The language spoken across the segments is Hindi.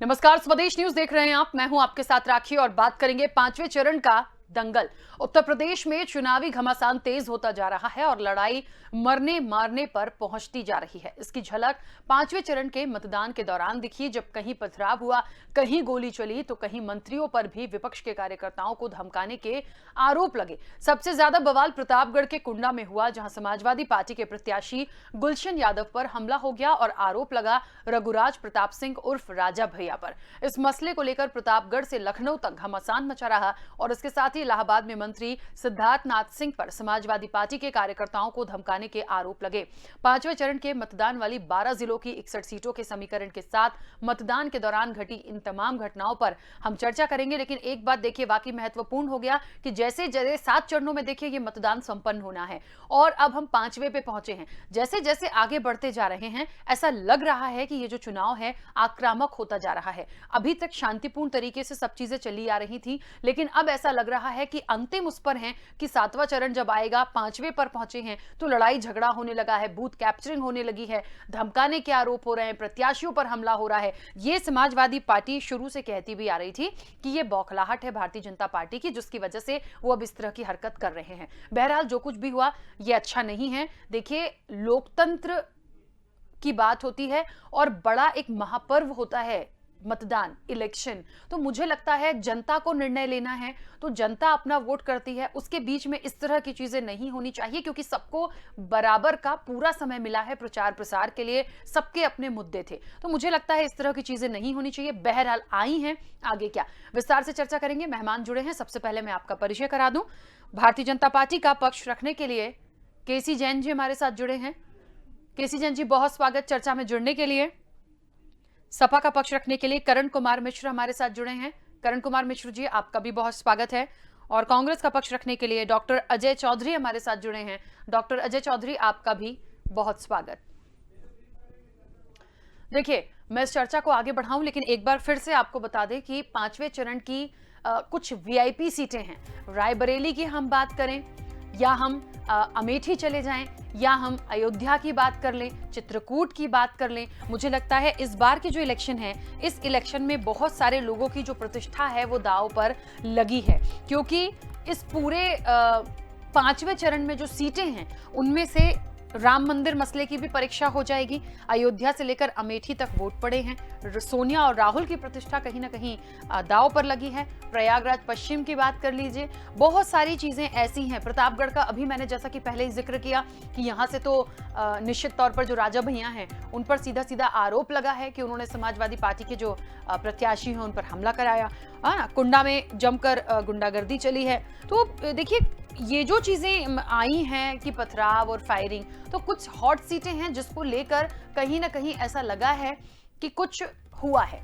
नमस्कार, स्वदेश न्यूज देख रहे हैं आप। मैं हूं आपके साथ राखी और बात करेंगे पांचवें चरण का दंगल। उत्तर प्रदेश में चुनावी घमासान तेज होता जा रहा है और लड़ाई मरने मारने पर पहुंचती जा रही है। इसकी झलक पांचवें चरण के मतदान के दौरान दिखी, जब कहीं पथराव हुआ, कहीं गोली चली तो कहीं मंत्रियों पर भी विपक्ष के कार्यकर्ताओं को धमकाने के आरोप लगे। सबसे ज्यादा बवाल प्रतापगढ़ के कुंडा में हुआ, जहां समाजवादी पार्टी के प्रत्याशी गुलशन यादव पर हमला हो गया और आरोप लगा रघुराज प्रताप सिंह उर्फ राजा भैया पर। इस मसले को लेकर प्रतापगढ़ से लखनऊ तक घमासान मचा रहा और इसके साथ ही इलाहाबाद में मंत्री सिद्धार्थ नाथ सिंह पर समाजवादी पार्टी के कार्यकर्ताओं को धमकाने के आरोप लगे। पांचवें चरण के मतदान वाली 12 जिलों की 61 सीटों के समीकरण के साथ मतदान के दौरान घटी इन तमाम घटनाओं पर हम चर्चा करेंगे। लेकिन एक बात देखिए, वाकई महत्वपूर्ण हो गया कि जैसे जैसे 7 चरणों में देखिए ये मतदान संपन्न होना है और अब हम पांचवें पे पहुंचे हैं। जैसे जैसे आगे बढ़ते जा रहे हैं, ऐसा लग रहा है कि ये जो चुनाव है आक्रामक होता जा रहा है। अभी तक शांतिपूर्ण तरीके से सब चीजें चली आ रही थी, लेकिन अब ऐसा लग रहा है कि अंतिम उस पर है कि 7वां चरण जब आएगा, पांचवें पर पहुंचे हैं तो लड़ाई झगड़ा होने लगा है, बूथ कैप्चरिंग होने लगी है, धमकाने के आरोप हो रहे हैं, प्रत्याशियों पर हमला हो रहा है। ये समाजवादी पार्टी शुरू से कहती भी आ रही थी कि ये बौखलाहट है भारतीय जनता पार्टी की, जिसकी वजह से वो अब इस तरह की हरकत कर रहे हैं। बहरहाल जो कुछ भी हुआ ये अच्छा नहीं है। देखिए, लोकतंत्र की बात होती है और बड़ा एक महापर्व होता है मतदान, इलेक्शन। तो मुझे लगता है जनता को निर्णय लेना है तो जनता अपना वोट करती है, उसके बीच में इस तरह की चीजें नहीं होनी चाहिए, क्योंकि सबको बराबर का पूरा समय मिला है प्रचार प्रसार के लिए, सबके अपने मुद्दे थे। तो मुझे लगता है इस तरह की चीजें नहीं होनी चाहिए। बहरहाल आई हैं, आगे क्या, विस्तार से चर्चा करेंगे। मेहमान जुड़े हैं, सबसे पहले मैं आपका परिचय करा दूं। भारतीय जनता पार्टी का पक्ष रखने के लिए केसी जैन जी हमारे साथ जुड़े हैं। केसी जैन जी, बहुत स्वागत चर्चा में जुड़ने के लिए। सपा का पक्ष रखने के लिए करण कुमार मिश्र हमारे साथ जुड़े हैं। करण कुमार मिश्र जी, आपका भी बहुत स्वागत है। और कांग्रेस का पक्ष रखने के लिए डॉक्टर अजय चौधरी हमारे साथ जुड़े हैं। डॉक्टर अजय चौधरी, आपका भी बहुत स्वागत। देखिए, मैं इस चर्चा को आगे बढ़ाऊं, लेकिन एक बार फिर से आपको बता दें कि पांचवें चरण की कुछ वीआईपी सीटें हैं। रायबरेली की हम बात करें या हम अमेठी चले जाएं या हम अयोध्या की बात कर लें, चित्रकूट की बात कर लें, मुझे लगता है इस बार की जो इलेक्शन है, इस इलेक्शन में बहुत सारे लोगों की जो प्रतिष्ठा है वो दांव पर लगी है, क्योंकि इस पूरे पांचवें चरण में जो सीटें हैं उनमें से राम मंदिर मसले की भी परीक्षा हो जाएगी। अयोध्या से लेकर अमेठी तक वोट पड़े हैं। सोनिया और राहुल की प्रतिष्ठा कहीं ना कहीं दांव पर लगी है। प्रयागराज पश्चिम की बात कर लीजिए, बहुत सारी चीजें ऐसी हैं। प्रतापगढ़ का अभी मैंने जैसा कि पहले ही जिक्र किया कि यहाँ से तो निश्चित तौर पर जो राजा भैया हैं उन पर सीधा सीधा आरोप लगा है कि उन्होंने समाजवादी पार्टी के जो प्रत्याशी हैं उन पर हमला कराया। कुंडा में जमकर गुंडागर्दी चली है। तो देखिए, ये जो चीजें आई हैं कि पथराव और फायरिंग, तो कुछ हॉट सीटें हैं जिसको लेकर कहीं ना कहीं ऐसा लगा है कि कुछ हुआ है।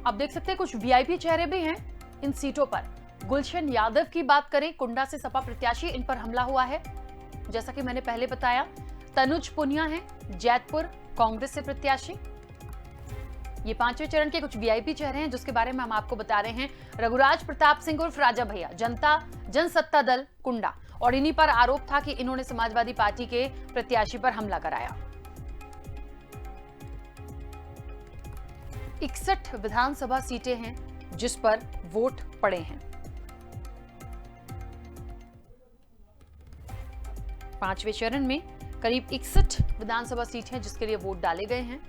आप देख सकते हैं कुछ वीआईपी चेहरे भी हैं इन सीटों पर। गुलशन यादव की बात करें, कुंडा से सपा प्रत्याशी, इन पर हमला हुआ है। जैसा कि मैंने पहले बताया, तनुज पुनिया है जैतपुर, कांग्रेस से प्रत्याशी। ये पांचवें चरण के कुछ वीआईपी चेहरे हैं जिसके बारे में हम आपको बता रहे हैं। रघुराज प्रताप सिंह उर्फ राजा भैया, जनसत्ता दल कुंडा, और इन्हीं पर आरोप था कि इन्होंने समाजवादी पार्टी के प्रत्याशी पर हमला कराया। 61 विधानसभा सीटें हैं जिस पर वोट पड़े हैं। पांचवें चरण में करीब 61 विधानसभा सीट हैं जिसके लिए वोट डाले गए हैं।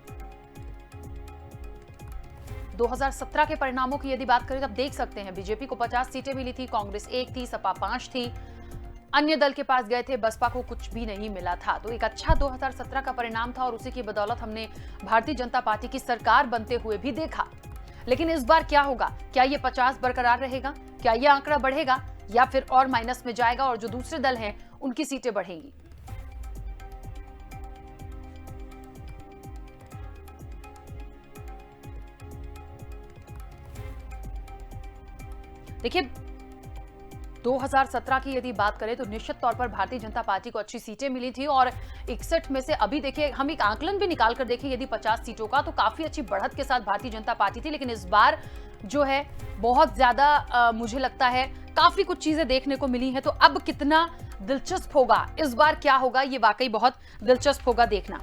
2017 के परिणामों की यदि बात करें तो आप देख सकते हैं बीजेपी को 50 सीटें मिली थी, कांग्रेस 1 थी, सपा 5 थी, अन्य दल के पास गए थे, बसपा को कुछ भी नहीं मिला था। तो एक अच्छा 2017 का परिणाम था और उसी की बदौलत हमने भारतीय जनता पार्टी की सरकार बनते हुए भी देखा। लेकिन इस बार क्या होगा? क्या ये 50 बरकरार रहेगा? क्या ये आंकड़ा बढ़ेगा या फिर और माइनस में जाएगा और जो दूसरे दल हैं उनकी सीटें बढ़ेंगी? देखिए, 2017 की यदि बात करें तो निश्चित तौर पर भारतीय जनता पार्टी को अच्छी सीटें मिली थी और 61 में से अभी देखिए, हम एक आंकलन भी निकाल कर देखें यदि 50 सीटों का, तो काफी अच्छी बढ़त के साथ भारतीय जनता पार्टी थी। लेकिन इस बार जो है बहुत ज्यादा मुझे लगता है काफी कुछ चीजें देखने को मिली हैं। तो अब कितना दिलचस्प होगा, इस बार क्या होगा, ये वाकई बहुत दिलचस्प होगा देखना।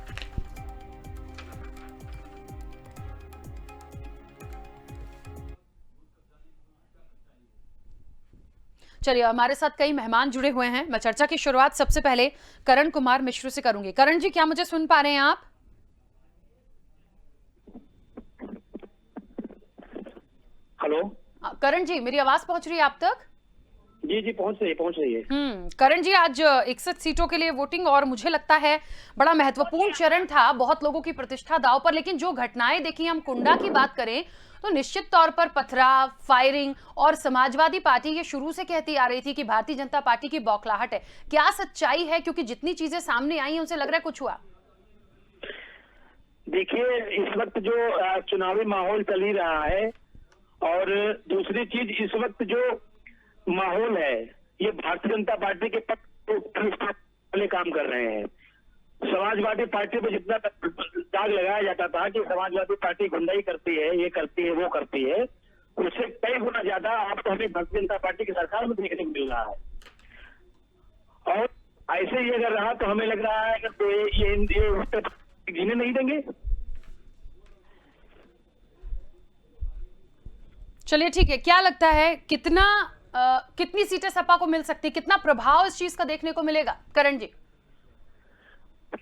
चलिए, हमारे साथ कई मेहमान जुड़े हुए हैं। मैं चर्चा की शुरुआत सबसे पहले करण कुमार मिश्र से करूंगी। करण जी, क्या मुझे सुन पा रहे हैं आप? हेलो। करण जी, मेरी आवाज पहुंच रही है आप तक? जी जी, पहुंच रही है। करण जी, आज 61 सीटों के लिए वोटिंग और मुझे लगता है बड़ा महत्वपूर्ण चरण था, बहुत लोगों की प्रतिष्ठा दांव पर। लेकिन जो घटनाएं देखी, हम कुंडा की बात करें तो निश्चित तौर पर पथराव, फायरिंग, और समाजवादी पार्टी ये शुरू से कहती आ रही थी कि भारतीय जनता पार्टी की बौखलाहट है। क्या सच्चाई है? क्योंकि जितनी चीजें सामने आई हैं उनसे लग रहा है कुछ हुआ। देखिए, इस वक्त जो चुनावी माहौल चल ही रहा है, और दूसरी चीज, इस वक्त जो माहौल है ये भारतीय जनता पार्टी के पक्ष वाले काम कर रहे हैं। समाजवादी पार्टी पे जितना दाग लगाया जाता था कि समाजवादी पार्टी गुंडाई करती है, ये करती है, वो करती है, उससे कई गुना ज्यादा आपको हमें भारतीय जनता पार्टी की सरकार में देखने को मिल रहा है। और ऐसे ही अगर रहा तो हमें लग रहा है कि तो ये जीने नहीं देंगे। चलिए ठीक है, क्या लगता है कितनी सीटें सपा को मिल सकती, कितना प्रभाव इस चीज का देखने को मिलेगा करण जी?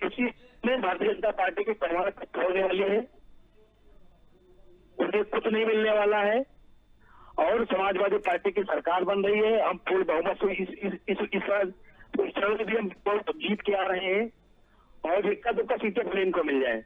इसी में भारतीय जनता पार्टी की परवाह होने वाली है, उन्हें कुछ नहीं मिलने वाला है, और समाजवादी पार्टी की सरकार बन रही है। हम पूर्ण बहुमत से इस चरण में भी हम बहुत जीत के आ रहे हैं, और इक्का दुक्का सीटें भले इनको मिल जाए।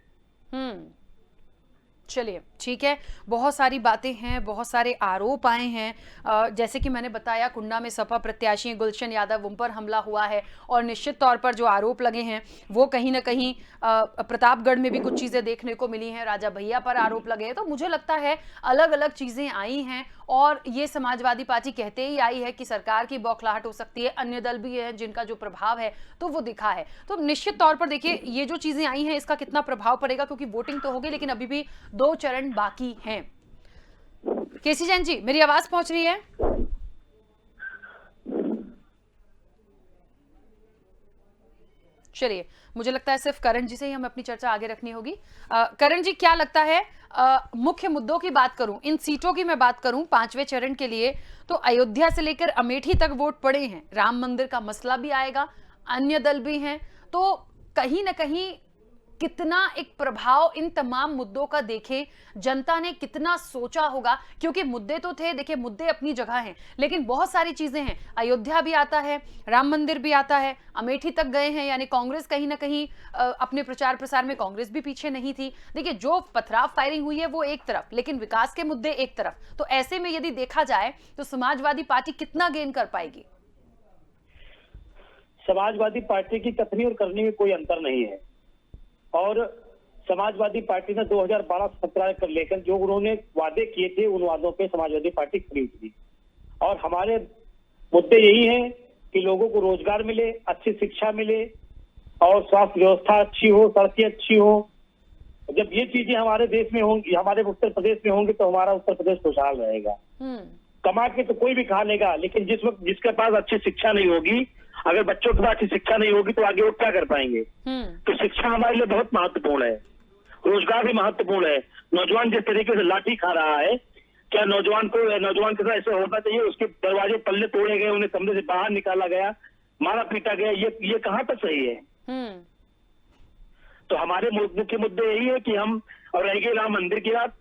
चलिए ठीक है, बहुत सारी बातें हैं, बहुत सारे आरोप आए हैं। जैसे कि मैंने बताया, कुंडा में सपा प्रत्याशी गुलशन यादव, उन पर हमला हुआ है, और निश्चित तौर पर जो आरोप लगे हैं वो कहीं ना कहीं प्रतापगढ़ में भी कुछ चीज़ें देखने को मिली हैं, राजा भैया पर आरोप लगे हैं। तो मुझे लगता है अलग अलग चीज़ें आई हैं, और ये समाजवादी पार्टी कहते ही आई है कि सरकार की बौखलाहट हो सकती है। अन्य दल भी हैं जिनका जो प्रभाव है तो वो दिखा है। तो निश्चित तौर पर देखिए, ये जो चीज़ें आई हैं इसका कितना प्रभाव पड़ेगा, क्योंकि वोटिंग तो होगी लेकिन अभी भी 2 चरण बाकी हैं। केसी जैन जी, मेरी आवाज पहुंच रही है? चलिए, मुझे लगता है सिर्फ करण जी से ही हमें अपनी चर्चा आगे रखनी होगी। करण जी, क्या लगता है, मुख्य मुद्दों की बात करूं, इन सीटों की मैं बात करूं 5वें चरण के लिए, तो अयोध्या से लेकर अमेठी तक वोट पड़े हैं, राम मंदिर का मसला भी आएगा, अन्य दल भी हैं, तो कहीं ना कहीं कितना एक प्रभाव इन तमाम मुद्दों का देखें, जनता ने कितना सोचा होगा? क्योंकि मुद्दे तो थे, देखिए मुद्दे अपनी जगह हैं, लेकिन बहुत सारी चीजें हैं। अयोध्या भी आता है, राम मंदिर भी आता है, अमेठी तक गए हैं, यानी कांग्रेस कहीं ना कहीं अपने प्रचार प्रसार में कांग्रेस भी पीछे नहीं थी। देखिए, जो पथराव फायरिंग हुई है वो एक तरफ, लेकिन विकास के मुद्दे एक तरफ। तो ऐसे में यदि देखा जाए तो समाजवादी पार्टी कितना गेन कर पाएगी? समाजवादी पार्टी की कथनी और करनी में कोई अंतर नहीं है, और समाजवादी पार्टी ने 2012-17 कर लेकर जो उन्होंने वादे किए थे, उन वादों पे समाजवादी पार्टी खड़ी उतरी। और हमारे मुद्दे यही हैं कि लोगों को रोजगार मिले, अच्छी शिक्षा मिले, और स्वास्थ्य व्यवस्था अच्छी हो, सड़कें अच्छी हो। जब ये चीजें हमारे देश में होंगी, हमारे उत्तर प्रदेश में होंगी, तो हमारा उत्तर प्रदेश खुशहाल रहेगा। कमा के तो कोई भी खा लेगा, लेकिन जिस वक्त जिसके पास अच्छी शिक्षा नहीं होगी, अगर बच्चों के पास अच्छी शिक्षा नहीं होगी तो आगे वो क्या कर पाएंगे? तो शिक्षा हमारे लिए बहुत महत्वपूर्ण है, रोजगार भी महत्वपूर्ण है। नौजवान जिस तरीके से लाठी खा रहा है, क्या नौजवान के साथ ऐसा होना चाहिए? उसके दरवाजे पल्ले तोड़े गए, उन्हें कमरे से बाहर निकाला गया, मारा पीटा गया, ये कहाँ तक सही है? तो हमारे मुख्य मुद्दे यही है कि हम, और रह गई राम मंदिर की बात,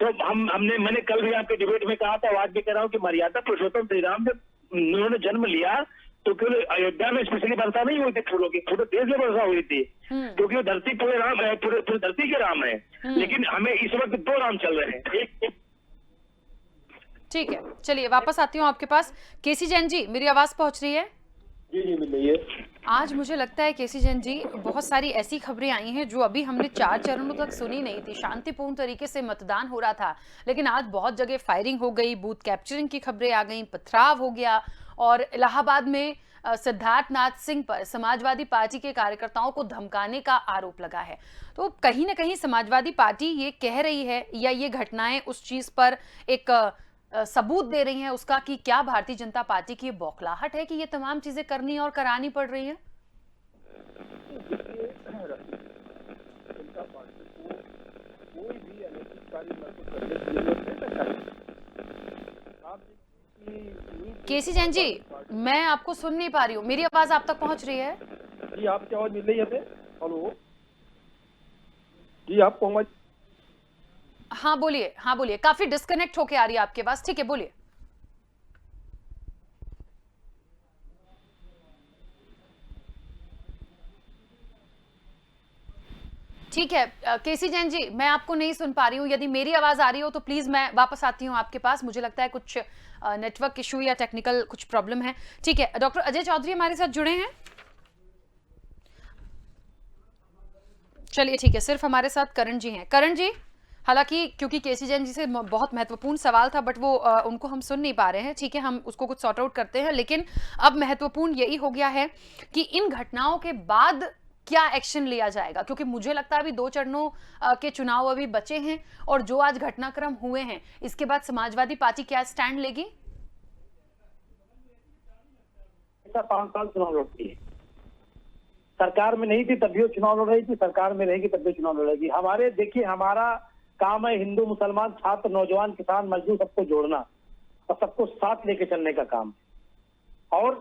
तो मैंने कल भी आपके डिबेट में कहा था, आज भी कह रहा हूँ कि मर्यादा पुरुषोत्तम श्री राम जब उन्होंने जन्म लिया तो केवल अयोध्या में स्पेशली वर्षा नहीं हुई थी फूलों की, पूरे देश में वर्षा हुई थी, क्योंकि वो धरती पूरे राम है, पूरे धरती के राम है। लेकिन हमें इस वक्त 2 राम चल रहे हैं, एक। ठीक है, चलिए वापस आती हूँ आपके पास। केसी जैन जी, मेरी आवाज पहुंच रही है? जी जी, मिल रही है। आज मुझे लगता है केसी जैन जी, बहुत सारी ऐसी खबरें आई हैं जो अभी हमने 4 चरणों तक सुनी नहीं थी। शांतिपूर्ण तरीके से मतदान हो रहा था, लेकिन आज बहुत जगह फायरिंग हो गई, बूथ कैप्चरिंग की खबरें आ गई, पथराव हो गया, और इलाहाबाद में सिद्धार्थ नाथ सिंह पर समाजवादी पार्टी के कार्यकर्ताओं को धमकाने का आरोप लगा है। तो कहीं ना कहीं समाजवादी पार्टी ये कह रही है या ये घटनाएं उस चीज पर एक सबूत दे रही हैं उसका कि क्या भारतीय जनता पार्टी की बौखलाहट है कि ये तमाम चीजें करनी और करानी पड़ रही हैं? कोई भी अनैतिक कार्य करने की जरूरत नहीं लगता है। केसी जैन जी, मैं आपको सुन नहीं पा रही हूँ, मेरी आवाज आप तक पहुंच रही है? जी आपकी आवाज मिल रही है हमें? हेलो जी, आपको आवाज? हाँ बोलिए, काफी डिस्कनेक्ट होके आ रही है आपके पास। ठीक है, बोलिए। ठीक है केसी जैन जी, मैं आपको नहीं सुन पा रही हूँ। यदि मेरी आवाज आ रही हो तो प्लीज मैं वापस आती हूँ आपके पास। मुझे लगता है कुछ नेटवर्क इशू या टेक्निकल कुछ प्रॉब्लम है। ठीक है, डॉक्टर अजय चौधरी हमारे साथ जुड़े हैं। चलिए ठीक है, सिर्फ हमारे साथ करण जी हैं। करण जी, हालांकि क्योंकि केसी जैन जी से बहुत महत्वपूर्ण सवाल था बट वो उनको हम सुन नहीं पा रहे हैं। ठीक है, हम उसको कुछ सॉर्ट आउट करते हैं। लेकिन अब महत्वपूर्ण यही हो गया है कि इन घटनाओं के बाद क्या एक्शन लिया जाएगा, क्योंकि मुझे लगता है अभी 2 चरणों के चुनाव अभी बचे हैं और जो आज घटनाक्रम हुए हैं इसके बाद समाजवादी पार्टी क्या स्टैंड लेगी? 5 साल चुनाव लड़ती है, सरकार में नहीं थी तब भी वो चुनाव लड़ रही थी, सरकार में रहेगी तब भी चुनाव लड़ेगी। हमारे देखिए, हमारा काम है हिंदू मुसलमान छात्र नौजवान किसान मजदूर सबको जोड़ना और सबको साथ लेके चलने का काम। और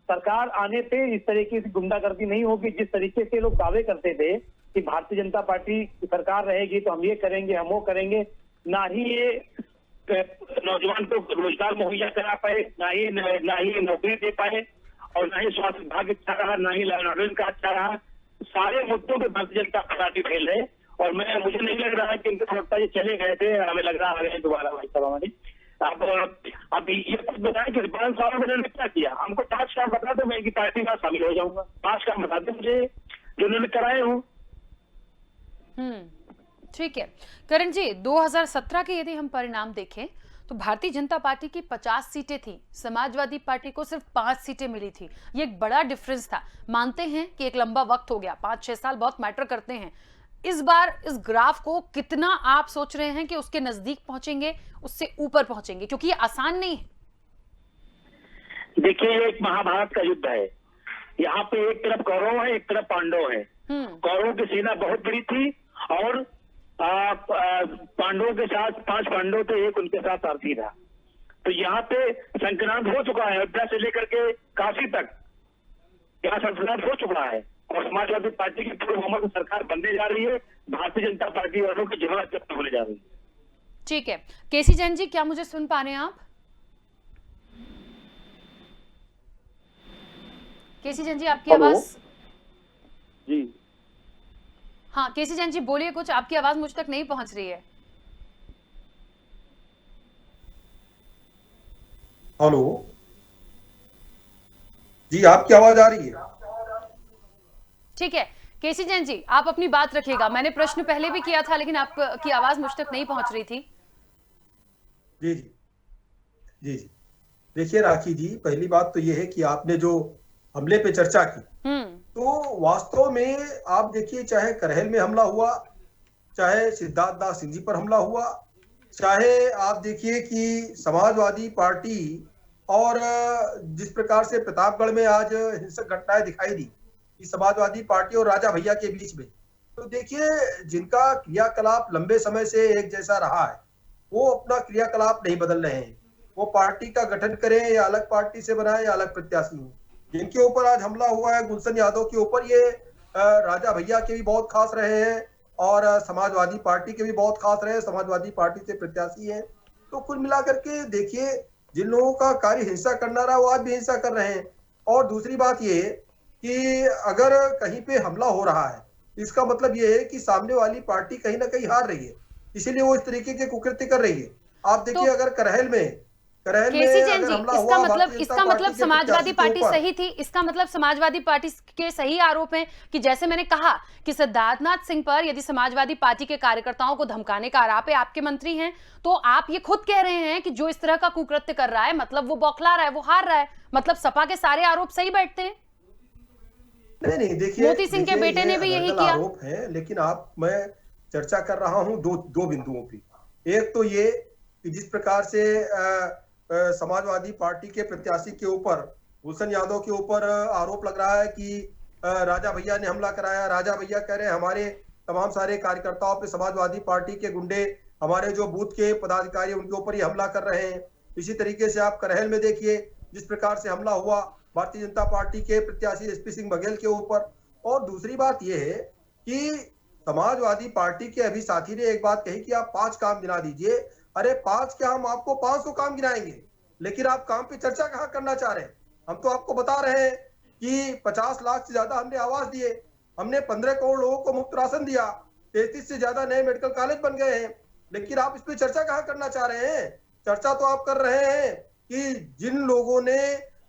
सरकार आने पे इस तरीके की गुंडागर्दी नहीं होगी। जिस तरीके से लोग दावे करते थे कि भारतीय जनता पार्टी की सरकार रहेगी तो हम ये करेंगे हम वो करेंगे, ना ही ये नौजवान को रोजगार मुहैया करा पाए, ना ही नौकरी दे पाए, और ना ही स्वास्थ्य विभाग अच्छा रहा, ना ही लॉ का अच्छा रहा। सारे मुद्दों पे भारतीय जनता पार्टी फेल है। और मुझे नहीं लग रहा है कि इनके प्रवक्ता ये चले गए थे, हमें लग रहा है दोबारा भाई साहब हमारी। अब ये कुछ बताएं कि 5 सालों में इन्होंने क्या किया। हमको 5 काम बता दो, मैं इनकी पार्टी में शामिल हो जाऊंगा। 5 काम बता दो मुझे जो उन्होंने कराए हो। ठीक है करण जी, 2017 के यदि हम परिणाम देखें तो भारतीय जनता पार्टी की 50 सीटें थी, समाजवादी पार्टी को सिर्फ 5 सीटें मिली थी। ये एक बड़ा डिफरेंस था। मानते हैं कि एक लंबा वक्त हो गया, 5-6 साल बहुत मैटर करते हैं। इस बार इस ग्राफ को कितना आप सोच रहे हैं कि उसके नजदीक पहुंचेंगे, उससे ऊपर पहुंचेंगे, क्योंकि ये आसान नहीं है? देखिए, ये एक महाभारत का युद्ध है। यहाँ पे एक तरफ कौरव है, एक तरफ पांडव है। कौरवों की सेना बहुत बड़ी थी और पांडवों के साथ 5 पांडव थे, एक उनके साथ सारथी था। तो यहाँ पे संक्रांत हो चुका है, अयोध्या से लेकर के काशी तक यहाँ संक्रांत हो चुका है और समाजवादी पार्टी की पूर्ण बहुमत सरकार बनने जा रही है। भारतीय जनता पार्टी वालों की जमानत जब्त होने जा रही है। ठीक है केसी जैन जी, क्या मुझे सुन पा रहे हैं आप? केसी जैन जी, आपकी आवाज? जी हाँ केसी जैन जी बोलिए कुछ, आपकी आवाज मुझ तक नहीं पहुंच रही है। हेलो जी, आपकी आवाज आ रही है? ठीक है केसी जैन जी, आप अपनी बात रखिएगा। मैंने प्रश्न पहले भी किया था लेकिन आपकी आवाज मुझ तक नहीं पहुंच रही थी। जी जी जी जी, देखिए राखी जी, पहली बात तो ये है कि आपने जो हमले पे चर्चा की, तो वास्तव में आप देखिए, चाहे करहल में हमला हुआ, चाहे सिद्धार्थ नाथ सिंह जी पर हमला हुआ, चाहे आप देखिए कि समाजवादी पार्टी और जिस प्रकार से प्रतापगढ़ में आज हिंसक घटनाएं दिखाई दी कि समाजवादी पार्टी और राजा भैया के बीच में, तो देखिए जिनका क्रियाकलाप लंबे समय से एक जैसा रहा है वो अपना क्रियाकलाप नहीं बदल रहे हैं। वो पार्टी का गठन करें या अलग पार्टी से बनाए या अलग प्रत्याशी हो। जिनके ऊपर आज हमला हुआ है गुलशन यादव के ऊपर, ये राजा भैया के भी बहुत खास रहे हैं और समाजवादी पार्टी के भी बहुत खास रहे हैं, समाजवादी पार्टी से प्रत्याशी हैं। तो कुल मिलाकर के देखिए, जिन लोगों का कार्य हिंसा करना रहा वो आज भी हिंसा कर रहे हैं। और दूसरी बात ये कि अगर कहीं पे हमला हो रहा है, इसका मतलब ये है कि सामने वाली पार्टी कहीं ना कहीं हार रही है, इसीलिए वो इस तरीके के कुकृत्य कर रही है। आप देखिए, अगर करहल में करहल में केसी जैन अगर जी, हमला इसका हुआ मतलब भारतीय जनता पार्टी के समाजवादी प्रत्याशी के पार्टी ऊपर, सही थी। इसका मतलब समाजवादी पार्टी के सही आरोप हैं कि जैसे मैंने कहा कि सिद्धार्थनाथ सिंह पर यदि समाजवादी पार्टी के कार्यकर्ताओं को धमकाने का आरोप है, आपके मंत्री हैं, तो आप ये खुद कह रहे हैं कि जो इस तरह का कुकृत्य कर रहा है मतलब वो बौखला रहा है, वो हार रहा है, मतलब सपा के सारे आरोप सही बैठते हैं। नहीं नहीं, देखिए मोती सिंह के बेटे ये ने भी यही अनर्गल किया। आरोप है, लेकिन मैं चर्चा कर रहा हूं दो बिंदुओं पे। एक तो ये कि जिस प्रकार से समाजवादी पार्टी के प्रत्याशी के ऊपर, गुलशन यादव के ऊपर आरोप लग रहा है कि राजा भैया ने हमला कराया। राजा भैया कह रहे हैं हमारे तमाम सारे कार्यकर्ताओं पे समाजवादी पार्टी के गुंडे, हमारे जो बूथ के पदाधिकारी उनके ऊपर ही हमला कर रहे हैं। इसी तरीके से आप करहल में देखिए जिस प्रकार से हमला हुआ भारतीय जनता पार्टी के प्रत्याशी एसपी सिंह बघेल के ऊपर। और दूसरी बात यह है कि समाजवादी पार्टी के अभी साथी ने एक बात कही कि आप 5 काम गिना दीजिए। अरे 5 क्या, हम आपको 500 काम गिनाएंगे, लेकिन आप काम पे चर्चा कहाँ करना चाह रहे हैं? हम तो आपको बता रहे हैं कि 50 लाख से ज्यादा हमने आवास दिए, हमने 15 करोड़ लोगों को मुफ्त राशन दिया, 33 से ज्यादा नए मेडिकल कॉलेज बन गए हैं, लेकिन आप इस पे चर्चा कहाँ करना चाह रहे हैं? चर्चा तो आप कर रहे हैं कि जिन लोगों ने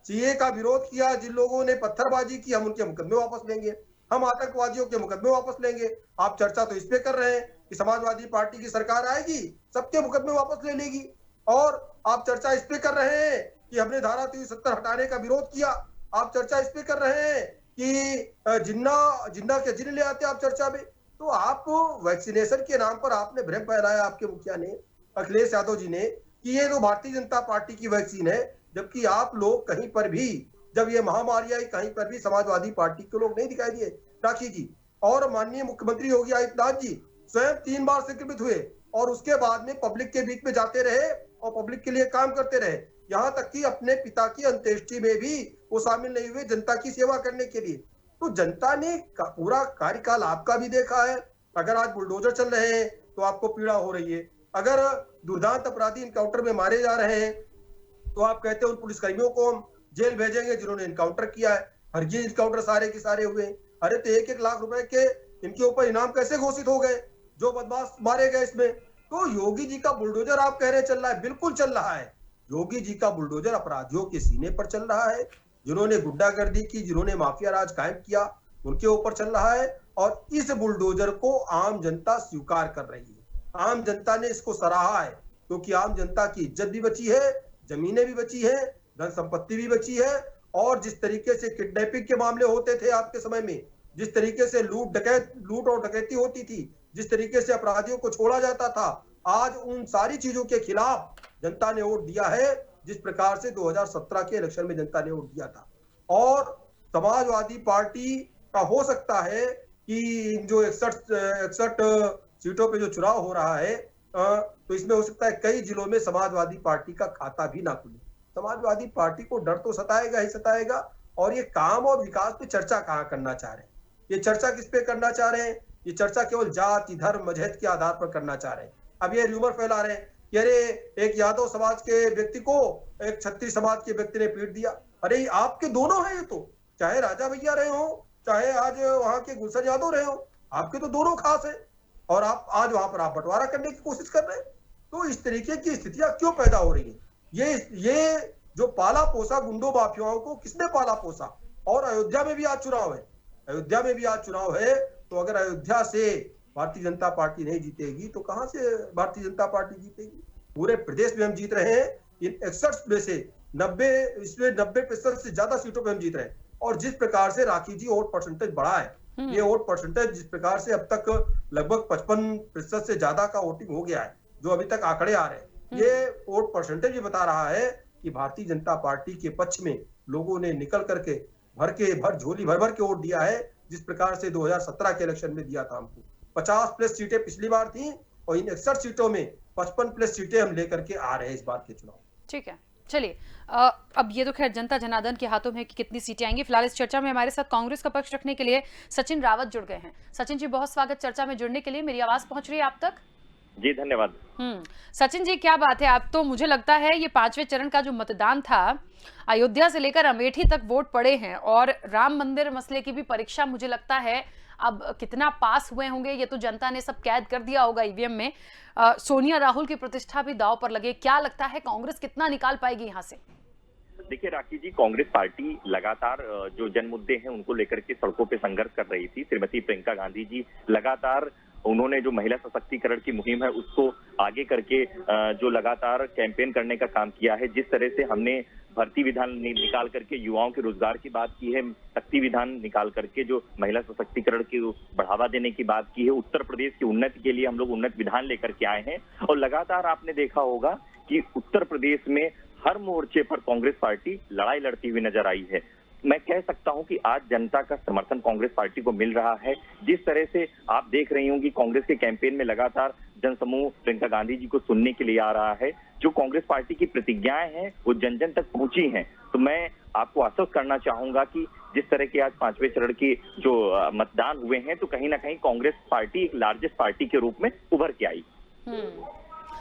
सीए का विरोध किया, जिन लोगों ने पत्थरबाजी की, हम उनके मुकदमे वापस लेंगे, हम आतंकवादियों के मुकदमे वापस लेंगे। आप चर्चा तो इस पे कर रहे हैं कि समाजवादी पार्टी की सरकार आएगी, सबके मुकदमे वापस ले लेगी। और आप चर्चा इस पे कर रहे हैं कि हमने धारा 370 हटाने का विरोध किया। आप चर्चा इस पे कर रहे हैं कि जिन्ना के जिन ले आते आप चर्चा में। तो आप वैक्सीनेशन के नाम पर आपने भ्रम फैलाया, आपके मुखिया ने, अखिलेश यादव जी ने, कि ये तो भारतीय जनता पार्टी की वैक्सीन है, जबकि आप लोग कहीं पर भी, जब ये महामारी आई, कहीं पर भी समाजवादी पार्टी के लोग नहीं दिखाई दिए। राखी जी और माननीय मुख्यमंत्री योगी आदित्यनाथ जी स्वयं 3 बार संक्रमित हुए और उसके बाद में पब्लिक के बीच में जाते रहे और पब्लिक के लिए काम करते रहे। यहाँ तक कि अपने पिता की अंत्येष्टि में भी वो शामिल नहीं हुए जनता की सेवा करने के लिए। तो जनता ने पूरा कार्यकाल आपका भी देखा है। अगर आज बुलडोजर चल रहे हैं तो आपको पीड़ा हो रही है, अगर दुर्दांत अपराधी इनकाउंटर में मारे जा रहे हैं तो आप कहते हैं उन पुलिसकर्मियों को हम जेल भेजेंगे जिन्होंने इनकाउंटर किया है। फर्जी इनकाउंटर सारे के सारे हुए। अरे तो 1-1 लाख रुपए के इनके ऊपर इनाम कैसे घोषित हो गए जो बदमाश मारे गए इसमें? तो योगी जी का बुलडोजर आप कह रहे चल रहा है, बिल्कुल चल रहा है। योगी जी का बुलडोजर अपराधियों के सीने पर चल रहा है, जिन्होंने गुंडागर्दी की, जिन्होंने माफिया राज कायम किया, उनके ऊपर चल रहा है। और इस बुलडोजर को आम जनता स्वीकार कर रही है। आम जनता ने इसको सराहा है, क्योंकि आम जनता की इज्जत भी बची है, जमीनें भी बची है, धन संपत्ति भी बची है। और जिस तरीके से किडनैपिंग के मामले होते थे आपके समय में, जिस तरीके से लूट और डकैती होती थी, जिस तरीके से अपराधियों को छोड़ा जाता था, आज उन सारी चीजों के खिलाफ जनता ने वोट दिया है, जिस प्रकार से 2017 के इलेक्शन में जनता ने वोट दिया था। और समाजवादी पार्टी का हो सकता है कि जो 61 सीटों पे जो चुनाव हो रहा है, तो इसमें हो सकता है कई जिलों में समाजवादी पार्टी का खाता भी ना खुले। समाजवादी पार्टी को डर तो सताएगा ही सताएगा। और ये काम और विकास पे चर्चा कहाँ करना चाह रहे हैं? ये चर्चा किस पे करना चाह रहे हैं? ये चर्चा केवल जाति, धर्म, मजहब के आधार पर करना चाह रहे हैं। अब ये र्यूमर फैला रहे हैं कि अरे एक यादव समाज के व्यक्ति को एक छत्री समाज के व्यक्ति ने पीट दिया। अरे आपके दोनों हैं, ये तो चाहे राजा भैया रहे हो, चाहे आज वहां के गुलशन यादव रहे हो, आपके तो दोनों खास है। और आप आज वहां पर आप बंटवारा करने की कोशिश कर रहे हैं। तो इस तरीके की स्थितियां क्यों पैदा हो रही है? ये जो पाला पोसा गुंडों माफियाओं को किसने पाला पोसा? और अयोध्या में भी आज चुनाव है, अयोध्या में भी आज चुनाव है। तो अगर अयोध्या से भारतीय जनता पार्टी नहीं जीतेगी तो कहां से भारतीय जनता पार्टी जीतेगी? पूरे प्रदेश में हम जीत रहे हैं। इन 61 में से 90% से ज्यादा सीटों पे हम जीत रहे हैं। और जिस प्रकार से राखी जी वोट परसेंटेज बढ़ा है, ये वोट परसेंटेज जिस प्रकार से अब तक लगभग 55% से ज्यादा का वोटिंग हो गया है, जो अभी तक आंकड़े आ रहे हैं, ये वोट परसेंटेज भी बता रहा है कि भारतीय जनता पार्टी के पक्ष में लोगों ने निकल करके झोली भर के वोट दिया है, जिस प्रकार से 2017 के इलेक्शन में दिया था। हमको 50+ सीटें पिछली बार थी और इन 61 सीटों में 55+ सीटें हम लेकर के आ रहे हैं इस बार के चुनाव। ठीक है, चलिए अब ये तो खैर जनता जनार्दन के हाथों में है कि कितनी सीटें आएंगी। फिलहाल इस चर्चा में हमारे साथ कांग्रेस का पक्ष रखने के लिए सचिन रावत जुड़ गए हैं। सचिन जी, बहुत स्वागत चर्चा में जुड़ने के लिए। मेरी आवाज पहुंच रही है आप तक? जी धन्यवाद। सचिन जी, क्या बात है, आप तो मुझे लगता है ये 5वें चरण का जो मतदान था, अयोध्या से लेकर अमेठी तक वोट पड़े हैं और राम मंदिर मसले की भी परीक्षा मुझे लगता है अब कितना पास हुए होंगे ये तो जनता ने सब कैद कर दिया होगा ईवीएम में। सोनिया राहुल की प्रतिष्ठा भी दांव पर लगे, क्या लगता है कांग्रेस कितना निकाल पाएगी यहाँ से? देखिए राखी जी, कांग्रेस पार्टी लगातार जो जन मुद्दे हैं उनको लेकर के सड़कों पे संघर्ष कर रही थी। श्रीमती प्रियंका गांधी जी लगातार उन्होंने जो महिला सशक्तिकरण की मुहिम है उसको आगे करके जो लगातार कैंपेन करने का काम किया है। जिस तरह से हमने भर्ती विधान निकाल करके युवाओं के रोजगार की बात की है, शक्ति विधान निकाल करके जो महिला सशक्तिकरण की बढ़ावा देने की बात की है, उत्तर प्रदेश की उन्नति के लिए हम लोग उन्नत विधान लेकर के आए हैं। और लगातार आपने देखा होगा कि उत्तर प्रदेश में हर मोर्चे पर कांग्रेस पार्टी लड़ाई लड़ती हुई नजर आई है। मैं कह सकता हूं कि आज जनता का समर्थन कांग्रेस पार्टी को मिल रहा है। जिस तरह से आप देख रही होंगी कांग्रेस के कैंपेन में लगातार जनसमूह प्रियंका गांधी जी को सुनने के लिए आ रहा है। जो कांग्रेस पार्टी की प्रतिज्ञाएं हैं वो जन जन तक पहुंची हैं। तो मैं आपको आश्वस्त करना चाहूंगा कि जिस तरह के आज 5वें चरण के जो मतदान हुए हैं तो कहीं ना कहीं कांग्रेस पार्टी एक लार्जेस्ट पार्टी के रूप में उभर के आई।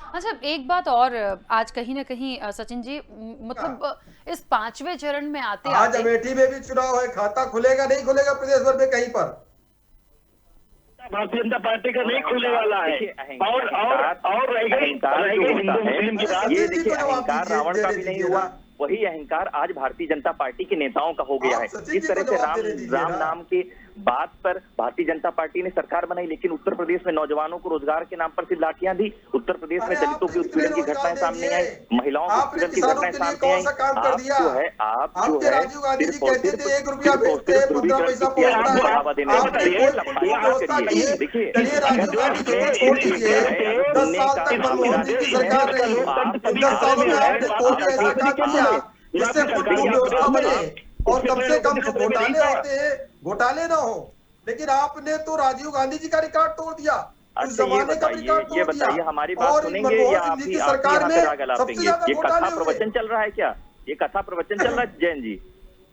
अच्छा, एक बात और आज कहीं ना कहीं सचिन जी, मतलब इस 5वें चरण में आते आज अमेठी में भी चुनाव है, खाता खुलेगा नहीं खुलेगा प्रदेश भर में कहीं पर? भारतीय जनता पार्टी का नहीं खुलने वाला है। और रहेगा हिंदू मुस्लिम की बात। ये देखिए, अहंकार रावण का भी नहीं हुआ, वही अहंकार आज भारतीय जनता पार्टी के नेताओं का हो गया है। जिस तरह से राम नाम के बात पर भारतीय जनता पार्टी ने सरकार बनाई, लेकिन उत्तर प्रदेश में नौजवानों को रोजगार के नाम पर सिर्फ लाठियां दी। उत्तर प्रदेश में दलितों के उत्पीड़न की घटनाएं सामने आई, महिलाओं के उत्पीड़न की घटनाएं सामने आई। आप जो है सिर्फ और सिर्फ बढ़ावा देने देखिए, और कम से कम जो घोटाले होते हैं घोटाले ना हो, लेकिन आपने तो राजीव गांधी जी का रिकॉर्ड तोड़ दिया। ये बताइए हमारी बात सुनेंगे या आप ही सरकार में ये कथा प्रवचन चल रहा है क्या? ये कथा प्रवचन चल रहा है जैन जी?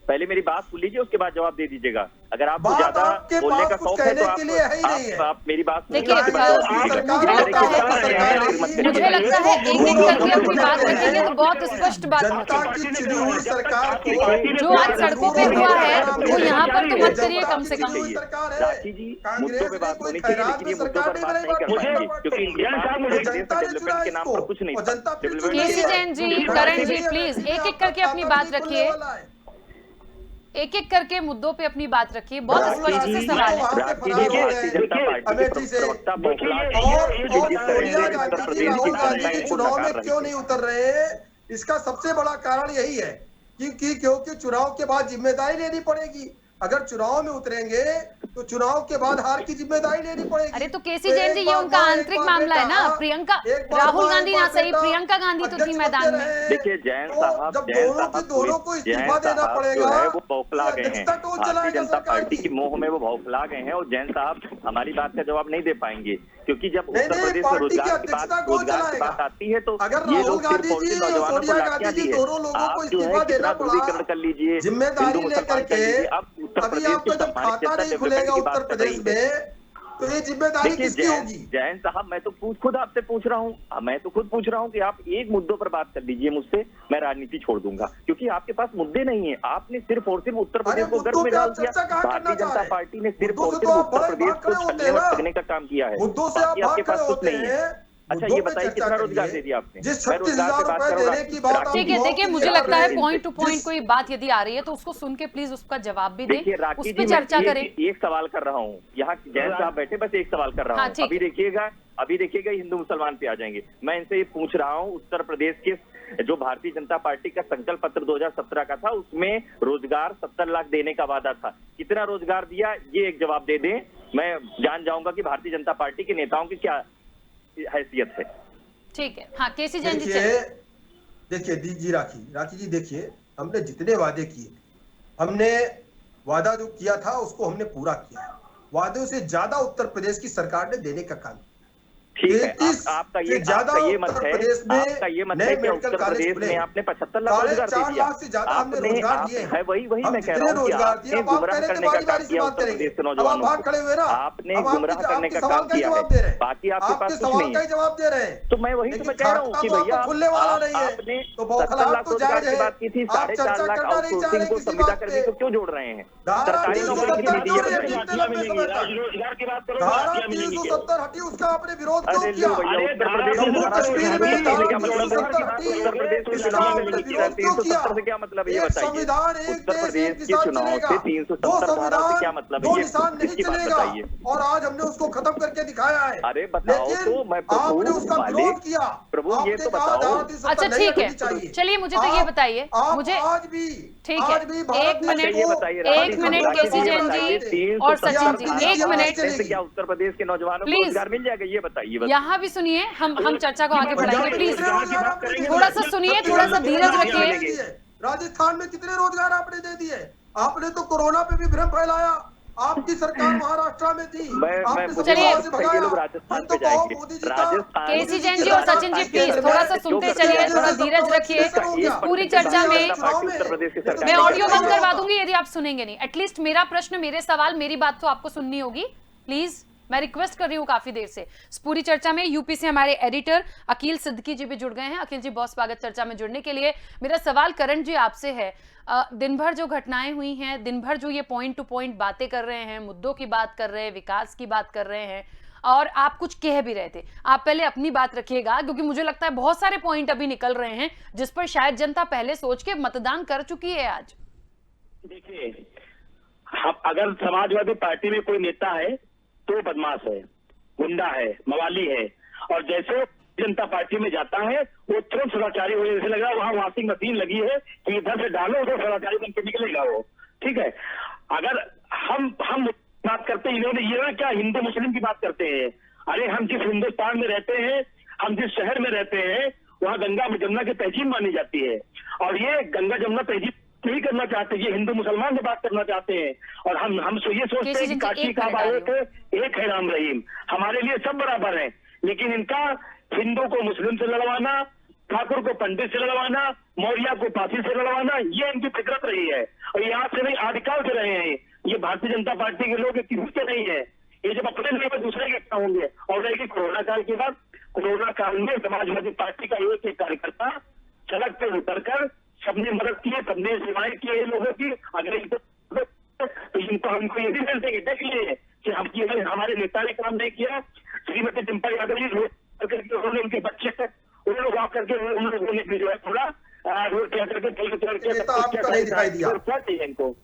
पहले मेरी बात सुन लीजिए, उसके बाद जवाब दे दीजिएगा। अगर आपको ज्यादा बोलने का शौक है तो आप मेरी बात देखिए, मुझे लगता है एक-एक करके अपनी बात रखेंगे तो बहुत स्पष्ट बात पहुंचेगी। जो आज सड़कों पे हुआ है वो यहाँ पर तो मत करिए कम से कम। राखी जी, मुद्दों पे बात होनी चाहिए, लेकिन ये मुद्दों पर बात नहीं कर पाएंगे क्योंकि डेवलपमेंट के नाम पर कुछ नहीं। केसी जैन जी, करण जी, प्लीज एक-एक करके अपनी बात रखिए, एक-एक करके मुद्दों पे अपनी बात रखिए। बहुत स्पष्ट से सवाल है। चुनाव में क्यों नहीं उतर रहे, इसका सबसे बड़ा कारण यही है क्योंकि चुनाव के बाद जिम्मेदारी लेनी पड़ेगी। अगर चुनाव में उतरेंगे तो चुनाव के बाद हार की जिम्मेदारी लेनी पड़ेगी। अरे तो केसी जैन जी, ये उनका आंतरिक मामला है ना। प्रियंका राहुल गांधी ना सही, प्रियंका गांधी तो थी मैदान में। देखिए जैन साहब दोनों को इस्तीफा देना पड़ेगा। वो बौखला गए हैं, भारतीय जनता पार्टी की मोह में वो बौखला गए हैं और जैन साहब हमारी बात का जवाब नहीं दे पाएंगे क्योंकि जब उत्तर प्रदेश में रोजगार की बात आती है तो ये लोग सिर्फ और सिर्फ नौजवानों को लाठियां दी है। आप जो है कितना ध्रुवीकरण कर लीजिए, हिंदू मुसलमान कर लीजिए, अब उत्तर प्रदेश की खाता नहीं खुलेगा उत्तर प्रदेश में तो ये जिम्मेदारी किसकी होगी? जैन साहब, मैं तो खुद आपसे पूछ रहा हूँ, मैं तो खुद पूछ रहा हूँ कि आप एक मुद्दों पर बात कर लीजिए मुझसे, मैं राजनीति छोड़ दूंगा क्योंकि आपके पास मुद्दे नहीं है। आपने सिर्फ और सिर्फ उत्तर प्रदेश को गर्व में डाल दिया। भारतीय जनता पार्टी ने सिर्फ और सिर्फ उत्तर प्रदेश को ठगने का काम किया है, आपके पास कुछ नहीं है। अच्छा ये बताइए कितना रोजगार दे दिया आपने? मैं रोजगार की बात कर रहा हूं। ठीक है, देखिए मुझे लगता है पॉइंट टू पॉइंट कोई बात यदि आ रही है तो उसको सुन के प्लीज उसका जवाब भी दें, उस पर चर्चा करें। एक सवाल कर रहा हूँ, यहाँ जैन साहब बैठे, बस एक सवाल कर रहा हूँ। अभी देखिएगा हिंदू मुसलमान पे आ जाएंगे। मैं इनसे ये पूछ रहा हूँ, उत्तर प्रदेश के जो भारतीय जनता पार्टी का संकल्प पत्र 2017 का था उसमें रोजगार 70 लाख देने का वादा था, कितना रोजगार दिया ये एक जवाब दे दें। मैं जान जाऊंगा कि भारतीय जनता पार्टी के नेताओं की क्या हैसियत है। ठीक है, हाँ केसी जैन जी। देखिए जी राखी जी, देखिए हमने जितने वादे किए, हमने वादा जो किया था उसको हमने पूरा किया। वादों से ज्यादा उत्तर प्रदेश की सरकार ने देने का काम किया। ठीक है, 33 आपका से ज्यादा ये मत उत्तर है, प्रदेश में आपका ये मत है नए कि मेडिकल उत्तर कॉलेज प्रदेश खुले में हैं। आपने 75 लाख रोजगार दे 4.5 दिया। लाख से ज्यादा हमने रोजगार दिए हैं। वही मैं हम कह कितने रहा हूँ कि रोजगार दिए, आपने अब आप गुमराह कह रहे थे करने का बारी काम बारी से किया बात उत्तर करेंगे। प्रदेश के अब आप नौजवानों भाग को, खड़े हुए ना, आपने अब गुमराह करने आपके का सवाल काम का ही किया है, जवाब दे रहे हैं, बाकी आपके आपके पास कुछ सवाल नहीं का है। ही जवाब दे रहे हैं। तो मैं वही तो लेकिन मैं कह रहा हूँ खाता कि तो भैया आपको खुलने वाला नहीं है, आपने तो 70 बौखलाहट लाख तो रोजगार जायज की है। बात की थी, आप 4.5 चर्चा लाख करना नहीं चाह आउटसोर्सिंग रहे को, किसी संविदा बात कर्मी पे। को क्यों जोड़ रहे हैं? धारा सरकारी नौकरी क्यों 370 नहीं दी क्यों है नहीं हटी बताइए? इतने लंबे समय तक? रोजगार की बात करो तो धारा राजियां मिलेंगी क्या? 370 हटी, उसका आपने विरोध क्यों अरे किया? लो भैया, अरे उत्तर धारा प्रदेश में जम्मू महाराष्ट्र कश्मीर में में क्या धारा मतलब है? 370 हटी, उत्तर प्रदेश के इसका चुनाव में आपने जीती विरोध क्यों किया? 370 से क्या मतलब है ये एक बताइए? संविधान, एक उत्तर देश, प्रदेश एक के निशान चुनाव चलेगा। से दो 370 धारा से क्या संविधान, मतलब दो है? निशान नहीं इसकी बात चलेगा, बताइए। और आज हमने उसको खत्म करके दिखाया है। अरे बताओ लेकिन तो, मैं प्रभु आपने उसका विरोध मालिक, किया। प्रभु ये आपने तो कहा बताओ। धारा 370 अच्छा नहीं ठीक है, हटनी चाहिए। चलिए मुझे तो ये बताइए, आप मुझे आज भी, ठीक है, आज भी भारत एक देश मिनट, को ये बताइए, एक मिनट केसी जैन जी और सचिन जी, एक मिनट, से क्या उत्तर प्रदेश के नौजवानों को प्लीज। रोजगार मिल जाएगा ये बताइए बस। यहाँ भी सुनिए, हम चर्चा को आगे बढ़ाएंगे, प्लीज कितने रोजगार आपने दिए? थोड़ा सा सुनिए, थोड़ा सा धीरज रखिए। राजस्थान में कितने रोजगार आपने दे दिए? आपने तो कोरोना पे भी भ्रम फैलाया। आपकी सरकार महाराष्ट्र में थी, आपने सबको चलिए, वहां से भगाया। ये लोग राजस्थान फिर तो पे जाएंगे। मोदी जी का, राजस्थान, केसी जैन जी और सचिन जी प्लीज थोड़ा सा सुनते चलिए, थोड़ा धीरज रखिए। पूरी चर्चा में मैं ऑडियो बंद करवा दूंगी यदि आप सुनेंगे नहीं। एटलीस्ट मेरा प्रश्न, मेरे सवाल, मेरी बात तो आपको सुननी होगी। प्लीज, मैं रिक्वेस्ट कर रही हूँ काफी देर से। इस पूरी चर्चा में यूपी से हमारे एडिटर अकील सिद्दीकी जी भी जुड़ गए हैं। अकील जी, बहुत स्वागत चर्चा में जुड़ने के लिए। मेरा सवाल करण जी आपसे है, दिन भर जो घटनाएं हुई हैं, दिन भर जो ये पॉइंट टू पॉइंट बातें कर रहे हैं, मुद्दों की बात कर रहे हैं, विकास की बात कर रहे हैं, और आप कुछ कह भी रहे थे, आप पहले अपनी बात रखिएगा, क्योंकि मुझे लगता है बहुत सारे पॉइंट अभी निकल रहे हैं जिस पर शायद जनता पहले सोच के मतदान कर चुकी है आज। देखिए, हम अगर समाजवादी पार्टी में कोई नेता है तो बदमाश है, गुंडा है, मवाली है, और जैसे जनता पार्टी में जाता है वो तुरंत सदाचारी हो, जैसे लग रहा है वहां वॉशिंग मशीन लगी है कि इधर से डालो उधर सदाचारी बन के निकलेगा वो। ठीक है, अगर हम बात करते हैं, इन्होंने ये ना क्या हिंदू मुस्लिम की बात करते हैं। अरे हम जिस हिंदुस्तान में रहते हैं, हम जिस शहर में रहते हैं, वहाँ गंगा जमुना की तहजीब मानी जाती है, और ये गंगा जमुना तहजीब नहीं करना चाहते, ये हिंदू मुसलमान से बात करना चाहते हैं। और हम ये सोचते हैं कि काशी का एक है राम रहीम, हमारे लिए सब बराबर हैं। लेकिन इनका हिंदू को मुस्लिम से लड़वाना, ठाकुर को पंडित से लड़वाना, मौर्य को पासी से लड़वाना, ये इनकी फितरत रही है, और यहाँ से नहीं आदिकाल से रहे हैं। ये भारतीय जनता पार्टी के लोग किसी के नहीं है, ये जब अपने नहीं दूसरे के क्या होंगे। और रहेगी कोरोना काल के बाद, कोरोना काल में समाजवादी पार्टी का एक एक कार्यकर्ता सड़क पर उतरकर सबने मदद की है, सबने सेवाएं की है लोगों की। अगर इनको तो इनको हमको ये भी मिलते हैं देख लिए कि हमारे नेता ने काम नहीं किया। श्रीमती डिम्पल यादव जी उन्होंने उनके बच्चे तक उन लोग आकर के उन लोगों ने भी जो है थोड़ा रोड क्या करके दिखाई दिया, क्या चाहिए इनको,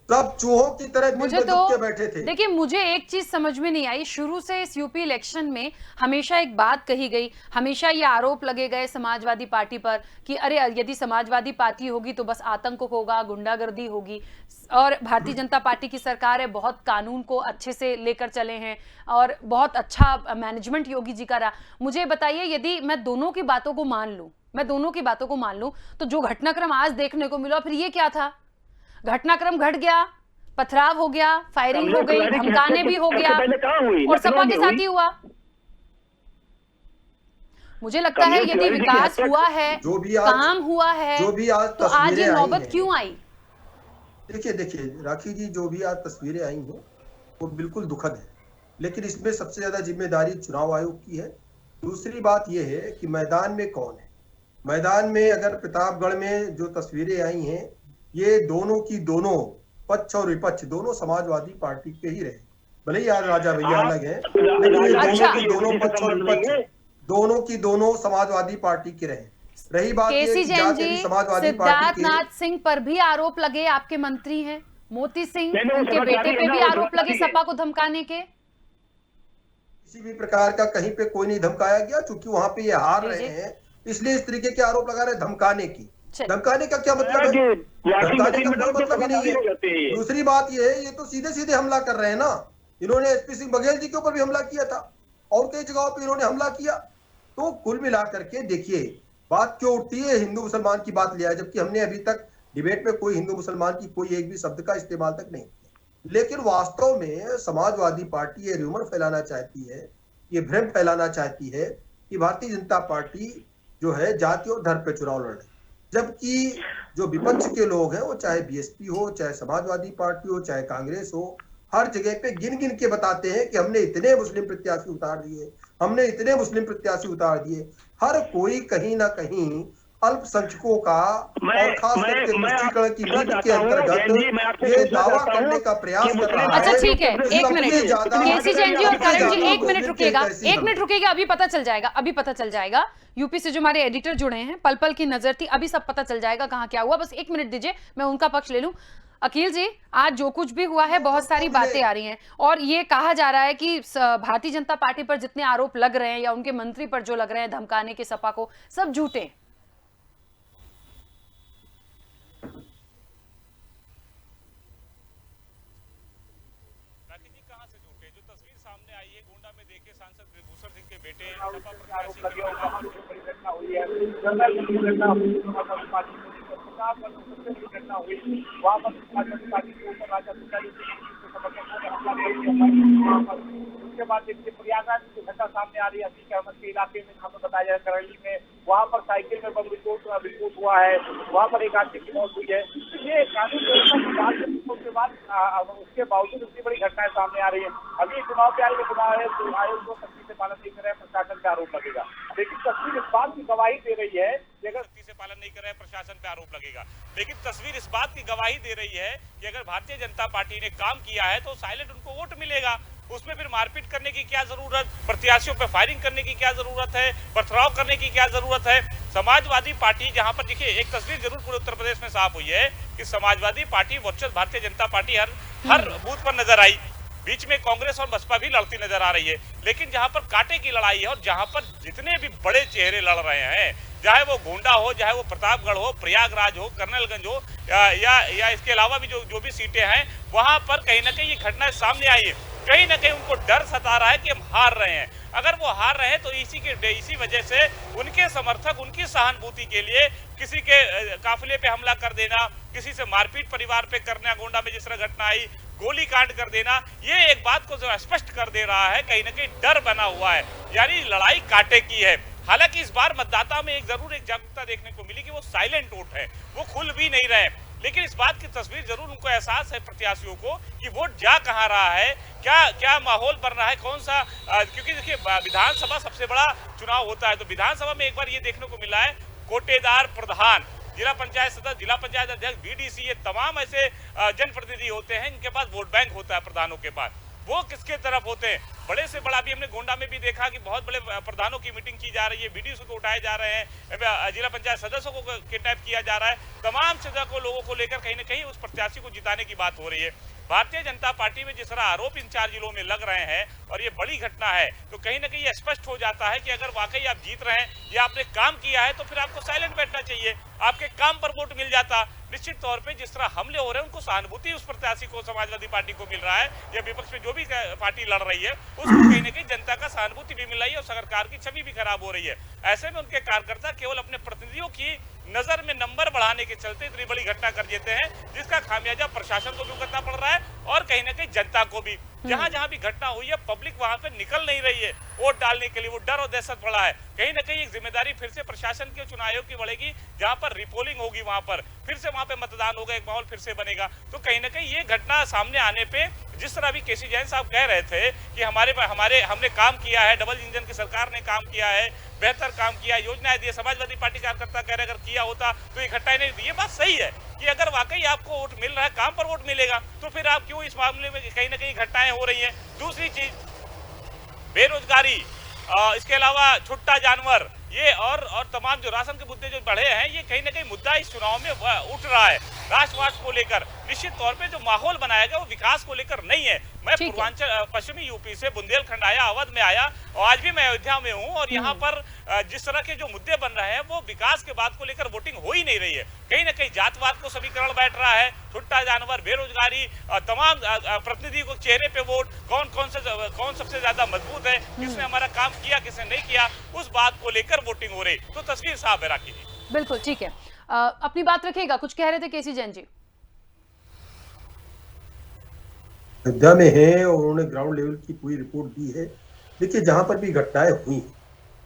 सब चूहों की तरह मुझे तो बैठे थे। देखिए, मुझे एक चीज समझ में नहीं आई। शुरू से इस यूपी इलेक्शन में हमेशा एक बात कही गई, हमेशा ये आरोप लगे गए समाजवादी पार्टी पर कि अरे यदि समाजवादी पार्टी होगी तो बस आतंक होगा, गुंडागर्दी होगी, और भारतीय जनता पार्टी की सरकार है, बहुत कानून को अच्छे से लेकर चले हैं और बहुत अच्छा मैनेजमेंट योगी जी का रहा। मुझे बताइए, यदि मैं दोनों की बातों को मान लूं तो जो घटनाक्रम आज देखने को मिला, फिर ये क्या था? घटनाक्रम घट गया, पथराव हो गया, फायरिंग हो गई, धमकाने भी हो गया, और सपा के साथ ही हुआ। मुझे लगता है यदि विकास हुआ है, काम हुआ है, जो भी आज तो आज ये नौबत क्यों आई? देखिए राखी जी, जो भी आज तस्वीरें आई हैं वो बिल्कुल दुखद है, लेकिन इसमें सबसे ज्यादा जिम्मेदारी चुनाव आयोग की है। दूसरी बात यह है कि मैदान में कौन है। मैदान में अगर प्रतापगढ़ में जो तस्वीरें आई हैं, ये दोनों की दोनों पक्ष और विपक्ष दोनों समाजवादी पार्टी के ही रहे, भले ही आज राजा भैया अलग है, लेकिन ये दोनों की दोनों पक्ष और विपक्ष दोनों की दोनों समाजवादी पार्टी के रहे। रही बात केसी जैन जी, समाजवादी पार्टी सिद्धार्थनाथ सिंह पर भी आरोप लगे, आपके मंत्री हैं मोती सिंह, उनके बेटे पे भी आरोप लगे सपा को धमकाने के। किसी भी प्रकार का कहीं पे कोई नहीं धमकाया गया, क्योंकि वहां पे ये हार रहे हैं, इसलिए इस तरीके के आरोप लगा रहे धमकाने की। धमकाने का क्या मतलब है? धमकाने का कोई मतलब ही नहीं है। दूसरी बात ये है, ये तो सीधे सीधे हमला कर रहे हैं ना। इन्होंने एसपी सिंह बघेल जी के ऊपर भी हमला किया था और कई जगहों पे इन्होंने हमला किया। तो कुल मिलाकर के देखिए बात क्यों उठती है, हिंदू मुसलमान की बात लिया है, जबकि हमने अभी तक डिबेट में कोई हिंदू मुसलमान की कोई एक भी शब्द का इस्तेमाल तक नहीं किया। लेकिन वास्तव में समाजवादी पार्टी ये र्यूमर फैलाना चाहती है ये भ्रम फैलाना चाहती है कि भारतीय जनता पार्टी जो है जाति और धर्म पे चुनाव लड़ रही, जबकि जो विपक्ष के लोग हैं वो चाहे बीएसपी हो, चाहे समाजवादी पार्टी हो, चाहे कांग्रेस हो, हर जगह पे गिन गिन के बताते हैं कि हमने इतने मुस्लिम प्रत्याशी उतार दिए, हमने इतने मुस्लिम प्रत्याशी उतार दिए। हर कोई कहीं ना कहीं अल्पसंख्यकों का और खास करके तुष्टीकरण की नीति के अंतर्गत ये दावा करने का प्रयास कर रहा है। अच्छा ठीक है, कि एक सबसे मिनट ज्यादा- केसी जैन जी और सबसे करण जी ज्यादा एक मिनट मुस्लिम रुकिएगा, कैसी एक हम- मिनट रुकिएगा, अभी पता चल जाएगा, अभी पता चल जाएगा। यूपी से जो हमारे एडिटर जुड़े हैं, पल पल की नजर थी, अभी सब पता चल जाएगा कहाँ क्या हुआ। बस एक मिनट दीजिए, मैं उनका पक्ष ले लूं। अकील जी, आज जो कुछ भी हुआ है बहुत सारी बातें आ रही हैं और ये कहा जा रहा है कि भारतीय जनता पार्टी पर जितने आरोप लग रहे हैं या उनके मंत्री पर जो लग रहे हैं धमकाने के सपा को, सब झूठे हैं। जो तस्वीर सामने आई है गोंडा में देखे सांसद ब्रिभूषण सिंह के बेटे सपा प्रत्याशी घटना हुई है, घटना हुई वहाँ पर पार्टी के ऊपर राजा उसके बाद देखिए प्रयागराज की घटना सामने आ रही है, अतीक अहमद के इलाके में जहाँ पर बताया जा रहा है करौली में, वहाँ पर साइकिल में बम विस्फोट हुआ है, वहाँ पर एक आदमी की मौत हुई है। ये कानून व्यवस्था की बात के बाद उसके बावजूद इतनी बड़ी घटनाएं सामने आ रही है। अभी चुनाव के आयोग को सख्ती से पालन नहीं कर रहे हैं, प्रशासन पे आरोप लगेगा। लेकिन तस्वीर इस बात की गवाही दे रही है कि अगर सख्ती से पालन नहीं कर रहे हैं प्रशासन पे आरोप लगेगा। लेकिन तस्वीर इस बात की गवाही दे रही है कि अगर भारतीय जनता पार्टी ने काम किया है तो साइलेंट उनको वोट मिलेगा। उसमें फिर मारपीट करने की क्या जरूरत, प्रत्याशियों पे फायरिंग करने की क्या जरूरत है, पथराव करने की क्या जरूरत है। समाजवादी पार्टी जहां पर देखिए एक तस्वीर जरूर पूरे उत्तर प्रदेश में साफ हुई है कि Samajwadi party versus Bharatiya Janata party हर बूथ पर नजर आई, बीच में कांग्रेस और बसपा भी लड़ती नजर आ रही है। लेकिन जहां पर कांटे की लड़ाई है और जहां पर जितने भी बड़े चेहरे लड़ रहे हैं, चाहे वो गोंडा हो, चाहे वो प्रतापगढ़ हो, प्रयागराज हो, कर्नलगंज हो या इसके अलावा भी जो भी सीटें हैं, वहां पर कहीं ना कहीं ये घटना सामने आई है। कहीं ना कहीं उनको डर सता रहा है कि हम हार रहे हैं। अगर वो हार रहे हैं तो इसी वजह से उनके समर्थक उनकी सहानुभूति के लिए किसी के काफिले पे हमला कर देना, किसी से मारपीट परिवार पे करना, गोंडा में जिस तरह घटना आई, गोली कांड कर देना, ये एक बात को जो स्पष्ट कर दे रहा है, कहीं ना कहीं डर बना हुआ है, यानी लड़ाई कांटे की है। हालांकि इस बार मतदाता में एक जागरूकता देखने को मिली कि वो साइलेंट वोट है, वो खुल भी नहीं रहे, लेकिन इस बात की तस्वीर जरूर उनको एहसास है प्रत्याशियों को कि वोट जा कहां रहा है, क्या माहौल बन रहा है, कौन सा क्योंकि देखिए विधानसभा सबसे बड़ा चुनाव होता है, तो विधानसभा में एक बार ये देखने को मिला है कोटेदार प्रधान, जिला पंचायत सदस्य, जिला पंचायत अध्यक्ष, बीडीसी, ये तमाम ऐसे जनप्रतिनिधि होते हैं, इनके पास वोट बैंक होता है प्रधानों के पास। वो किसके तरफ होते हैं? बड़े से बड़ा भी हमने गोंडा में भी देखा कि बहुत बड़े प्रधानों की मीटिंग की जा रही है, बीडीसी को उठाए जा रहे हैं, जिला पंचायत सदस्यों को किडनैप किया जा रहा है, तमाम लोगों को लेकर कहीं ना कहीं उस प्रत्याशी को जिताने की बात हो रही है। भारतीय जनता पार्टी में जिस तरह आरोप इन 4 जिलों में लग रहे हैं और ये बड़ी घटना है, तो कहीं ना कहीं ये स्पष्ट हो जाता है कि अगर वाकई आप जीत रहे हैं या आपने काम किया है तो फिर आपको साइलेंट बैठना चाहिए, आपके काम पर वोट मिल जाता। निश्चित तौर पे जिस तरह हमले हो रहे हैं उनको सहानुभूति उस प्रत्याशी को, समाजवादी पार्टी को मिल रहा है या विपक्ष में जो भी पार्टी लड़ रही है उसको कहीं ना कहीं जनता का सहानुभूति भी मिल रही है और सरकार की छवि भी खराब हो रही है। ऐसे में उनके कार्यकर्ता केवल अपने प्रतिनिधियों की नजर में नंबर बढ़ाने के चलते इतनी बड़ी घटना कर देते हैं, जिसका खामियाजा प्रशासन को भी भुगतना पड़ रहा है और कहीं ना कहीं जनता को भी। जहां जहां भी घटना हुई है पब्लिक वहां पे निकल नहीं रही है वोट डालने के लिए, वो डर और दहशत पड़ा है। कहीं ना कहीं एक जिम्मेदारी फिर से प्रशासन के, चुनाव आयोग की बढ़ेगी, जहां पर रिपोलिंग होगी वहां पर फिर से वहां पे मतदान होगा, एक माहौल फिर से बनेगा। तो कहीं ना कहीं ये घटना सामने आने पे जिस तरह भी केसी जैन साहब कह रहे थे कि हमने काम किया है, डबल इंजन की सरकार ने काम किया है, बेहतर काम किया, योजनाएं दी, समाजवादी पार्टी कार्यकर्ता कह रहे अगर किया होता तो ये घटनाएं नहीं दी। ये बात सही है कि अगर वाकई आपको वोट मिल रहा है, काम पर वोट मिलेगा, तो फिर आप क्यों इस मामले में कहीं ना कहीं घटनाएं हो रही हैं। दूसरी चीज बेरोजगारी, इसके अलावा छुट्टा जानवर, ये और तमाम जो राशन के मुद्दे जो बढ़े हैं, ये कहीं ना कहीं मुद्दा इस चुनाव में उठ रहा है। राष्ट्रवाद को लेकर निश्चित तौर पे जो माहौल बनाया गया वो विकास को लेकर नहीं है। मैं पूर्वांचल पश्चिमी यूपी से बुंदेलखंड आया, अवध में आया और आज भी मैं अयोध्या में हूँ और यहाँ पर जिस तरह के जो मुद्दे बन रहे हैं वो विकास के बात को लेकर वोटिंग हो ही नहीं रही है। कहीं ना कहीं जातवाद को समीकरण बैठ रहा है, छुट्टा जानवर, बेरोजगारी, तमाम प्रतिनिधि को चेहरे पे वोट, कौन सबसे ज्यादा मजबूत है, किसने हमारा काम किया, किसने नहीं किया, उस बात को लेकर वोटिंग हो रही। तो तस्वीर साफ है राखी जी। बिल्कुल ठीक है, अपनी बात रखिएगा, कुछ कह रहे थे केसी जैन जी। अयोध्या में है और उन्होंने ग्राउंड लेवल की पूरी रिपोर्ट दी है देखिए जहां पर भी घटनाएं हुई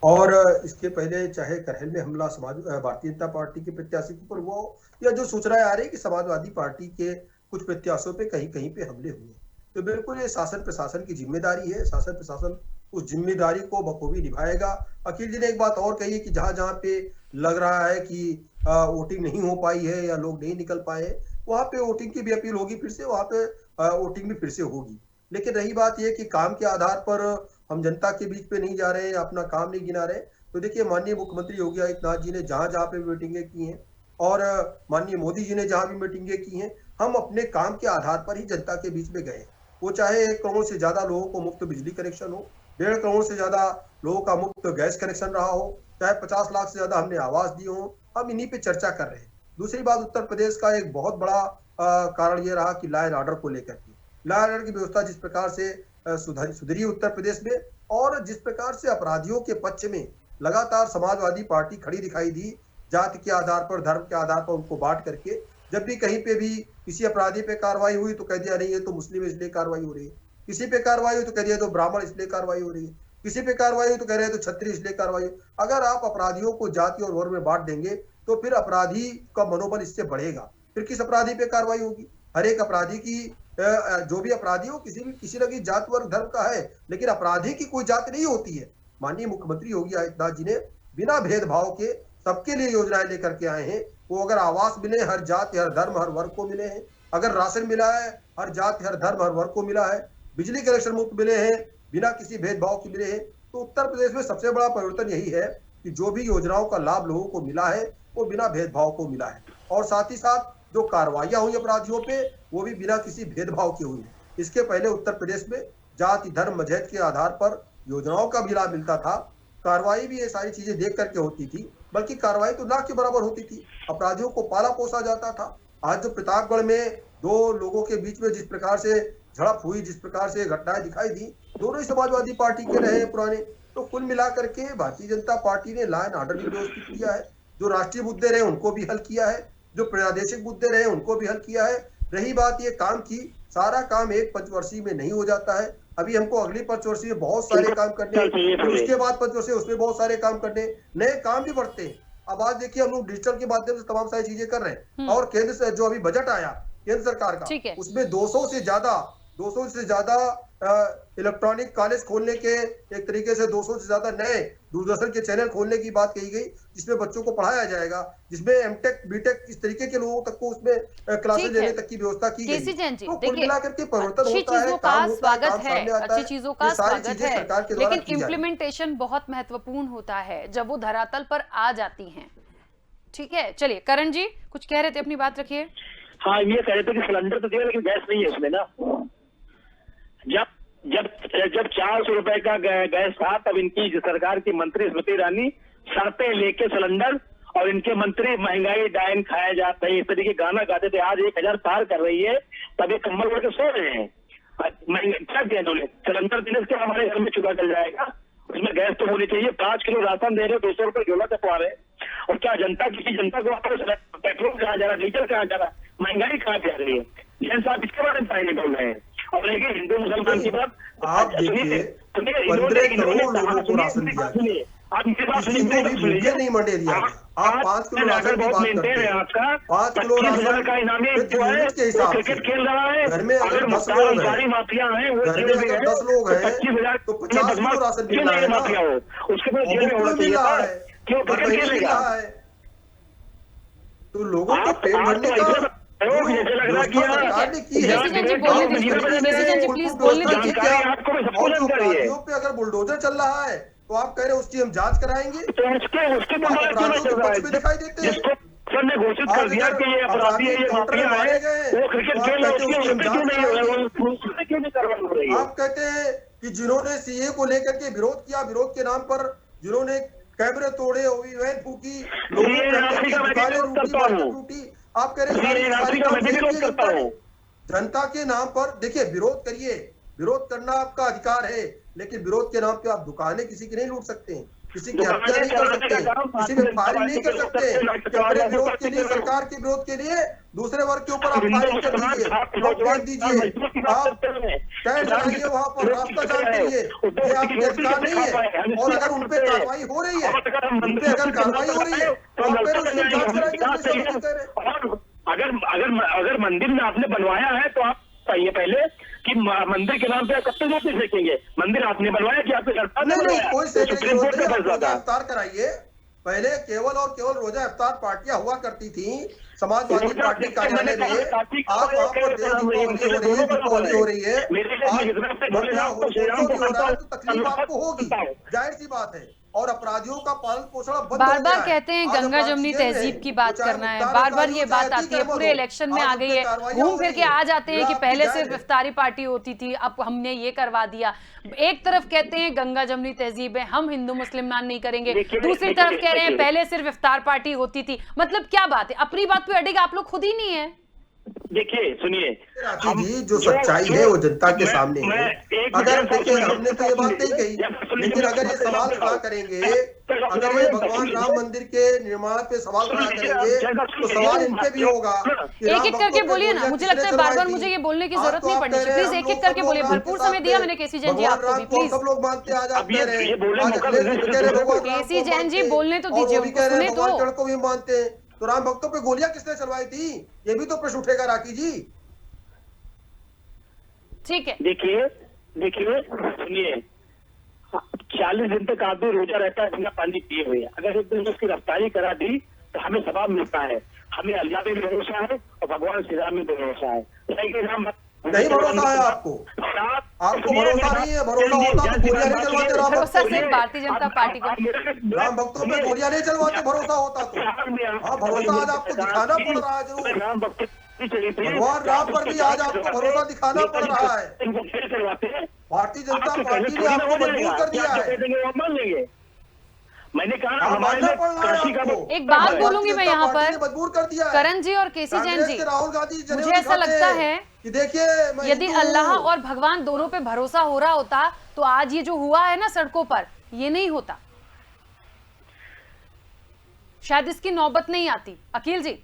और इसके पहले चाहे करहल में हमला भारतीय जनता पार्टी के प्रत्याशी के ऊपर हुआ हो, या जो सूचनाएं आ रही है कि समाजवादी पार्टी के कुछ प्रत्याशियों पे कहीं कहीं पे हमले हुए, तो बिल्कुल ये शासन प्रशासन की जिम्मेदारी है। शासन प्रशासन उस जिम्मेदारी को बखूबी निभाएगा। अखिल जी ने एक बात और कही है कि जहां जहां पे लग रहा है कि वोटिंग नहीं हो पाई है या लोग नहीं निकल पाए, वहां पे वोटिंग की भी अपील होगी, फिर से वहां पे वोटिंग भी फिर से होगी। लेकिन रही बात यह कि काम के आधार पर हम जनता के बीच पे नहीं जा रहे हैं, अपना काम नहीं गिना रहे, तो देखिए माननीय मुख्यमंत्री योगी आदित्यनाथ जी ने जहां जहां पे मीटिंगें की हैं और माननीय मोदी जी ने जहां भी मीटिंगें की हैं, हम अपने काम के आधार पर ही जनता के बीच में गए। वो चाहे 1 करोड़ से ज्यादा लोगों को मुफ्त बिजली कनेक्शन हो, 1.5 करोड़ से ज्यादा लोगों का मुफ्त गैस कनेक्शन रहा हो, चाहे 50 लाख से ज्यादा हमने आवास दिए हो, हम इन्हीं पे चर्चा कर रहे हैं। दूसरी बात, उत्तर प्रदेश का एक बहुत बड़ा कारण ये रहा कि लॉ एंड ऑर्डर को लेकर के, लॉ एंड ऑर्डर की व्यवस्था जिस प्रकार से सुधरी उत्तर प्रदेश में, और जिस प्रकार से अपराधियों के पक्ष में लगातार समाजवादी पार्टी खड़ी दिखाई दी, जाति के आधार पर, धर्म के आधार पर उनको बांट करके। जब भी कहीं पे भी किसी अपराधी पे कार्रवाई हुई तो कह दिया नहीं, ये तो मुस्लिम इसलिए कार्रवाई हो रही है, किसी पे कार्रवाई हुई तो कह दिया तो ब्राह्मण इसलिए कार्रवाई हो रही है, किसी पे कार्रवाई हुई तो कह रहे हैं तो क्षत्रिय इसलिए कार्रवाई। अगर आप अपराधियों को जाति और वर्ग में बांट देंगे तो फिर अपराधी का मनोबल इससे बढ़ेगा, फिर किस अपराधी पे कार्रवाई होगी? हर एक अपराधी की, जो भी अपराधी हो किसी न किसी जात वर्ग धर्म का है, लेकिन अपराधी की कोई जाति नहीं होती है। माननीय मुख्यमंत्री योगी आदित्यनाथ जी ने बिना भेदभाव के सबके लिए योजनाएं लेकर के आए हैं। वो अगर आवास मिले हर जाति हर धर्म हर वर्ग को मिले हैं, अगर राशन मिला है हर जाति हर धर्म हर वर्ग को मिला है, बिजली कनेक्शन मुफ्त मिले हैं बिना किसी भेदभाव के मिले हैं, तो उत्तर प्रदेश में सबसे बड़ा परिवर्तन यही है कि जो भी योजनाओं का लाभ लोगों को मिला है वो बिना भेदभाव को मिला है, और साथ ही साथ जो कार्रवाइयां हुई अपराधियों पे वो भी बिना किसी भेदभाव की हुई। इसके पहले उत्तर प्रदेश में जाति धर्म मजहब के आधार पर योजनाओं का भी लाभ मिलता था, कार्रवाई भी ये सारी चीजें देख करके होती थी, बल्कि कार्रवाई तो ना के बराबर होती थी, अपराधियों को पाला पोसा जाता था। आज जो प्रतापगढ़ में 2 लोगों के बीच में जिस प्रकार से झड़प हुई, जिस प्रकार से घटनाएं दिखाई दी, दोनों ही समाजवादी पार्टी के रहे पुराने। तो कुल मिलाकर के भारतीय जनता पार्टी ने लॉ एंड ऑर्डर भी व्यवस्थित किया है, जो राष्ट्रीय मुद्दे रहे उनको भी हल किया है, जो प्रादेशिक मुद्दे रहे उनको भी हल किया है। रही बात ये काम की, सारा काम एक पंचवर्षीय में नहीं हो जाता है, अभी हमको अगली पंचवर्षीय में बहुत सारे काम करने, फिर उसके बाद पंचवर्षीय उसमें बहुत सारे काम करने, नए काम भी बढ़ते हैं। अब आज देखिए हम लोग डिजिटल के माध्यम से तमाम सारी चीजें कर रहे हैं, और केंद्र से जो अभी बजट आया केंद्र सरकार का, उसमें 200 से ज्यादा इलेक्ट्रॉनिक कॉलेज खोलने के, एक तरीके से 200 से ज्यादा नए दूरदर्शन के चैनल खोलने की बात कही गई, जिसमें बच्चों को पढ़ाया जाएगा, जिसमें एमटेक बीटेक इस तरीके के लोगों तक को उसमें क्लासेस लेने तक की व्यवस्था की गई। तो कुल मिलाकर के परिवर्तन होता है, काम होता है, काम सामने आता है, अच्छी चीजों का स्वागत है, सरकार के द्वारा लेकिन इम्प्लीमेंटेशन बहुत महत्वपूर्ण होता है जब वो धरातल पर आ जाती हैं। ठीक है, चलिए करण जी कुछ कह रहे थे, अपनी बात रखिए। हाँ, ये कह रहे थे कि सिलेंडर तो दिया लेकिन गैस नहीं है इसमें ना। जब 400 रुपए का गैस था तब इनकी सरकार की मंत्री स्मृति ईरानी शर्तें लेके सिलेंडर, और इनके मंत्री महंगाई डायन खाया जाता है इस तरीके गाना गाते थे। आज 1000 पार कर रही है, तब ये कम्बल ओढ़ के सो रहे हैं। क्या दिया उन्होंने? सिलेंडर देने से हमारे घर में चूल्हा चल जाएगा, उसमें गैस तो होनी चाहिए। 5 किलो राशन दे रहे हो, 200 रुपए झोला चपवा रहे, और क्या जनता को पेट्रोल कहाँ जा रहा है, डीजल कहाँ जा रहा है, महंगाई कहाँ जा रही है? जैन साहब इसके बारे में साइन बोल रहे हैं। और देखिए हिंदू मुसलमान की बात, आप देखिए 15 करोड़ लोगों को राशन दिया गया, आप इनके पास किसी को भी भूखे नहीं मरने दिया गया। आप 5 किलो राशन की बात करते हैं, 5 किलो राशन का इनामी यूनिट के हिसाब से खेल रहा है। घर में अगर 10 लोग हैं, माफिया है, घर में अगर 10 लोग हैं तो 50 किलो राशन मिल रहा है ना, उसके बाद जेल में होना मिल रहा है, क्यों मिल रहा है। तो लोगों का पेट भरने का अगर बुलडोजर चल रहा है तो आप कह रहे हैं उसकी हम जांच कराएंगे, दिखाई देते हैं। सर ने घोषित कर दिया कि ये अपराधी है, ये माफिया है, वो क्रिकेट खेल रहे हैं। आप कहते हैं कि जिन्होंने सीए को लेकर के विरोध किया, विरोध के नाम पर जिन्होंने कैमरे तोड़े, वैन फूकी, लोगों टूटी, आप कह रहे हैं जनता के नाम पर। देखिए विरोध करिए, विरोध करना आपका अधिकार है, लेकिन विरोध के नाम पे आप दुकानें किसी की नहीं लूट सकते हैं। किसी की हत्या नहीं कर सकते, किसी पे फायरिंग नहीं कर सकते कि अपने विरोध के लिए, सरकार के विरोध के लिए दूसरे वर्ग के ऊपर आप फायरिंग कर दीजिए, आप फेंक दीजिए, आप टेंट लगाइए वहां पर रास्ता जाम करिए, ये आपके अधिकार नहीं है। और अगर उन पे कार्रवाई हो रही है, उन पे अगर कार्रवाई हो रही है तो आप फिर उसकी जांच कराएंगे। अगर मंदिर में आपने बनवाया है तो आप बताइए पहले कि मंदिर के नाम पे कब तक नोटिस लिखेंगे? मंदिर आपने बनवाया कि आपके सरकार ने नहीं, कोई से सुप्रीम कोर्ट का फैसला था। इफ्तार कराइए। पहले केवल और केवल रोजा इफ्तार पार्टियां हुआ करती थी समाजवादी पार्टी कार्यालय में। आज वहां पर दीपावली हो रही है, आज बढ़िया हो रहा है, तो तकलीफ आपको होगी, जाहिर सी बात है। और अपराधियों का पालन पोषण बंद बार बार कहते हैं गंगा जमुनी तहजीब की बात करना है, बार बार ये बात आती है, पूरे इलेक्शन में आ गई है, घूम फिर के आ जाते हैं कि पहले सिर्फ इफ्तारी पार्टी होती थी, अब हमने ये करवा दिया। एक तरफ कहते हैं गंगा जमुनी तहजीब है, हम हिंदू मुसलमान नहीं करेंगे, दूसरी तरफ कह रहे हैं पहले सिर्फ इफ्तार पार्टी होती थी। मतलब क्या बात है? अपनी बात पे अड़ेगा आप लोग खुद ही नहीं है। देखिए सुनिए, जी जो सच्चाई है वो जनता के सामने है। अगर देखिए हमने तो ये बात नहीं कही, लेकिन अगर ये सवाल खड़ा करेंगे, अगर ये भगवान राम मंदिर के निर्माण पे सवाल खड़ा करेंगे तो सवाल इन पे भी होगा। एक एक करके बोलिए ना, मुझे लगता है बार बार मुझे ये बोलने की जरूरत नहीं पड़नी चाहिए। प्लीज एक एक करके बोलिए, भरपूर समय दिया मैंने केसी जैन जी आपको भी, प्लीज। सब लोग मानते आज आप कह रहे हैं, केसी जैन जी बोलने तो दीजिए, उनको सुने तो। को भी मानते हैं, तो राम भक्तों पे गोलियां किसने चलवाई थी, ये भी तो प्रश्न उठेगा राखी जी। ठीक है, देखिए सुनिए, 40 दिन तक आदमी रोजा रहता है बिना पानी पिए हुए। अगर एक दिन उसकी गिरफ्तारी करा दी तो हमें सवाब मिलता है। हमें अल्लाह पे भी भरोसा है और भगवान श्री राम में भी भरोसा है। नहीं भरोसा है आपको भरोसा नहीं है। भरोसा होता तो गोलियां नहीं चलवाते राम भरोसा सिर्फ भारतीय जनता पार्टी को, राम भक्तों पे गोलियां नहीं चलवाते, भरोसा होता तो। हाँ, भरोसा आज आपको दिखाना पड़ रहा है जरूर, राम भक्त भगवान राम पर भी आज आपको भरोसा दिखाना पड़ रहा है। भारतीय जनता पार्टी ने आपको मजबूर कर दिया है, मान लेंगे। मैंने कहा मानना पड़ रहा है आपको। एक बात बोलूंगी मैं यहाँ पर, मजबूर कर दिया है करण जी और केसी जैन जी, राहुल गांधी मुझे ऐसा लगता है कि देखिए यदि अल्लाह और भगवान दोनों पे भरोसा हो रहा होता तो आज ये जो हुआ है ना सड़कों पर, ये नहीं होता, शायद इसकी नौबत नहीं आती। अकील जी,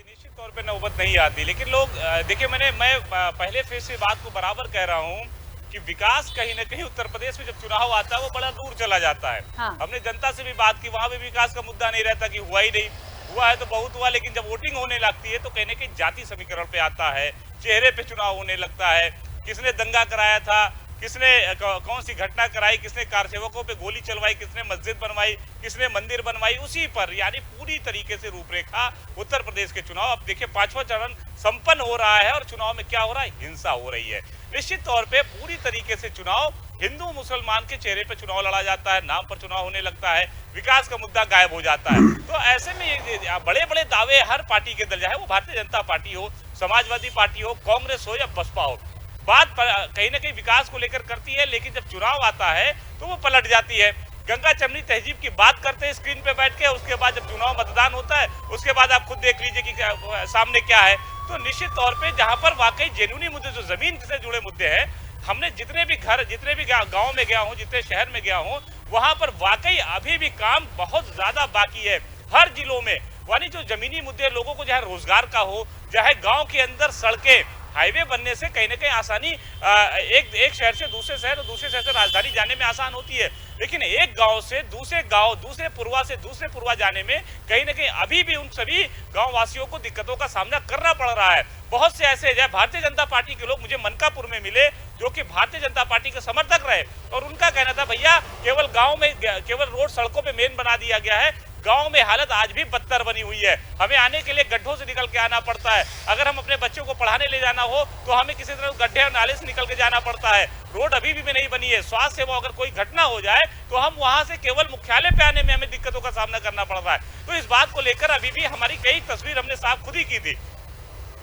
निश्चित तौर पे नौबत नहीं आती, लेकिन लोग देखिए, मैं पहले फिर से बात को बराबर कह रहा हूं कि विकास कहीं ना कहीं उत्तर प्रदेश में जब चुनाव आता है वो बड़ा दूर चला जाता है। हाँ। हमने जनता से भी बात की, वहां भी विकास का मुद्दा नहीं रहता कि हुआ ही नहीं, हुआ है तो बहुत हुआ, लेकिन जब वोटिंग होने लगती है तो कहीं ना कहीं जाति समीकरण पे आता है, चेहरे पे चुनाव होने लगता है। किसने दंगा कराया था, किसने कौन सी घटना कराई, किसने कारसेवकों पे गोली चलवाई, किसने मस्जिद बनवाई, किसने मंदिर बनवाई, उसी पर यानी पूरी तरीके से रूपरेखा उत्तर प्रदेश के चुनाव। अब देखिए 5वां चरण संपन्न हो रहा है और चुनाव में क्या हो रहा है, हिंसा हो रही है। निश्चित तौर पे पूरी तरीके से चुनाव हिंदू मुसलमान के चेहरे पे चुनाव लड़ा जाता है, नाम पर चुनाव होने लगता है, विकास का मुद्दा गायब हो जाता है। तो ऐसे में बड़े बड़े दावे हर पार्टी के दल, चाहे वो भारतीय जनता पार्टी हो, समाजवादी पार्टी हो, कांग्रेस हो या बसपा हो, बात कहीं ना कहीं विकास को लेकर करती है, लेकिन जब चुनाव आता है तो वो पलट जाती है। गंगा जमुनी तहजीब की बात करते हैं स्क्रीन पे बैठ के, उसके बाद जब चुनाव मतदान होता है उसके बाद आप खुद देख लीजिए कि सामने क्या है। तो निश्चित तौर पे जहां पर वाकई जेन्युइन मुद्दे, जो जमीन से जुड़े मुद्दे हैं, हमने जितने भी गांव में गया हूं, जितने शहर में गया हूं, वहां पर वाकई अभी भी काम बहुत ज्यादा बाकी है हर जिलों में। यानी जो जमीनी मुद्दे लोगों को, चाहे रोजगार का हो, चाहे गांव के अंदर सड़कें, हाईवे बनने से कहीं ना कहीं आसानी, एक शहर से दूसरे शहर और दूसरे शहर से राजधानी जाने में आसान होती है, लेकिन एक गांव से दूसरे गांव, दूसरे पुरवा से दूसरे पुरवा जाने में कहीं ना कहीं अभी भी उन सभी गांव वासियों को दिक्कतों का सामना करना पड़ रहा है। बहुत से ऐसे जैसे भारतीय जनता पार्टी के लोग मुझे मनकापुर में मिले जो कि भारतीय जनता पार्टी के समर्थक रहे, और उनका कहना था भैया केवल गाँव में केवल रोड सड़कों पर मेन बना दिया गया है, गांव में हालत आज भी बदतर बनी हुई है, हमें आने के लिए गड्ढों से निकल के आना पड़ता है। अगर हम अपने बच्चों को पढ़ाने ले जाना हो तो हमें किसी तरह गड्ढे और नाले से निकल के जाना पड़ता है। रोड अभी भी नहीं बनी है। स्वास्थ्य सेवा, अगर कोई घटना हो जाए तो हम वहां से केवल मुख्यालय पे आने में हमें दिक्कतों का सामना करना पड़ रहा है। तो इस बात को लेकर अभी भी हमारी कई तस्वीर हमने साफ खुद ही की थी।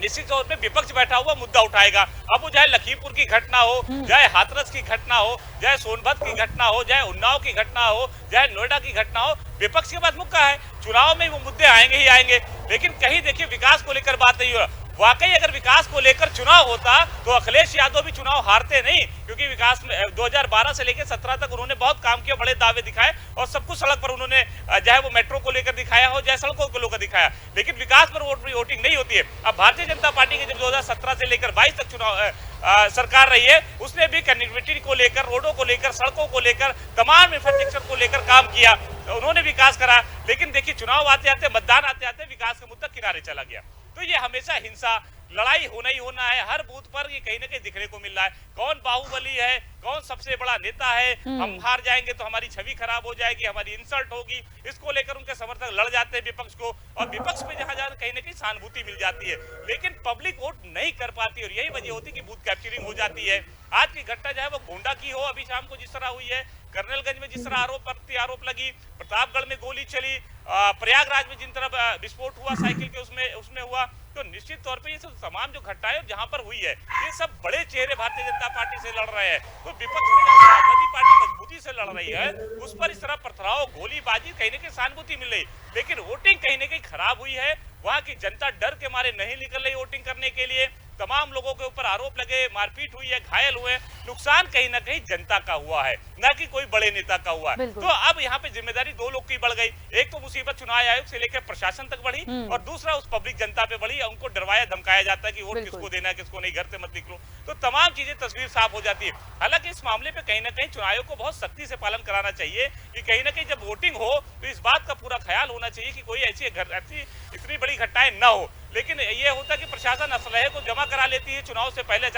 निश्चित तौर पे विपक्ष बैठा हुआ मुद्दा उठाएगा, अब वो चाहे लखीमपुर की घटना हो, चाहे हाथरस की घटना हो, चाहे सोनभद्र की घटना हो, चाहे उन्नाव की घटना हो, चाहे नोएडा की घटना हो, विपक्ष के पास मुद्दा है, चुनाव में वो मुद्दे आएंगे ही आएंगे। लेकिन कहीं देखिए विकास को लेकर बात नहीं हो रहा। वाकई अगर विकास को लेकर चुनाव होता तो अखिलेश यादव भी चुनाव हारते नहीं, क्योंकि विकास में 2012 से लेकर 17 तक उन्होंने बहुत काम किया, बड़े दावे दिखाए और सब कुछ सड़क पर उन्होंने, चाहे वो मेट्रो को लेकर दिखाया हो, चाहे सड़कों को लेकर दिखाया, लेकिन विकास पर वोटिंग नहीं होती है। अब भारतीय जनता पार्टी के जब 2017 से लेकर 22 तक चुनाव सरकार रही है, उसने भी कनेक्टिविटी को लेकर, रोडों को लेकर, सड़कों को लेकर, तमाम इंफ्रास्ट्रक्चर को लेकर काम किया, उन्होंने विकास करा। लेकिन देखिए चुनाव आते आते, मतदान आते आते विकास का मुद्दा किनारे चला गया। तो ये हमेशा हिंसा, लड़ाई होना ही होना है। हर बूथ पर ये कहीं ना कहीं दिखने को मिल रहा है। कौन बाहुबली है, कौन सबसे बड़ा नेता है, हम हार जाएंगे तो हमारी छवि खराब हो जाएगी, हमारी इंसल्ट होगी, इसको लेकर उनके समर्थक लड़ जाते हैं विपक्ष को, और विपक्ष में जहां जहां कहीं ना कहीं सहानुभूति मिल जाती है, लेकिन पब्लिक वोट नहीं कर पाती, और यही वजह होती है कि बूथ कैप्चरिंग हो जाती है। आज की घटना चाहे वो गोंडा की हो, अभी शाम को जिस तरह हुई है, कर्नलगंज में जिस तरह आरोप लगी, प्रतापगढ़ में गोली चली, प्रयागराज में जिन तरह विस्फोट हुआ साइकिल के उसमें हुआ, तो निश्चित तौर पे ये सब तमाम जो घटनाएं जहां पर हुई है, ये सब बड़े चेहरे भारतीय जनता पार्टी से लड़ रहे हैं। तो विपक्ष में जहां समाजवादी पार्टी मजबूती से लड़ रही है, उस पर इस तरह पथराव, गोलीबाजी, कहीं ना कहीं सहानुभूति मिल रही, लेकिन वोटिंग कहीं ना कहीं खराब हुई है। वहां की जनता डर के मारे नहीं निकल रही वोटिंग करने के लिए, तमाम लोगों के ऊपर आरोप लगे, मारपीट हुई है, घायल हुए, नुकसान कहीं ना कहीं जनता का हुआ है, ना कि कोई बड़े नेता का हुआ है। तो अब यहाँ पे जिम्मेदारी दो लोग की बढ़ गई, एक तो मुसीबत चुनाव आयोग से लेकर प्रशासन तक बढ़ी, और दूसरा उस पब्लिक जनता पे बढ़ी, उनको डरवाया धमकाया जाता है कि वोट किसको देना है, किसको नहीं, घर से मत निकलो, तो तमाम चीजें तस्वीर साफ हो जाती है। हालांकि इस मामले पे कहीं ना कहीं चुनाव आयोग को बहुत सख्ती से पालन कराना चाहिए कि कहीं ना कहीं जब वोटिंग हो तो इस बात का पूरा ख्याल होना चाहिए कि कोई ऐसी इतनी बड़ी घटनाएं न हो। लेकिन ये होता है कि प्रशासन असलहे को जमा करा लेती है चुनाव से पहले,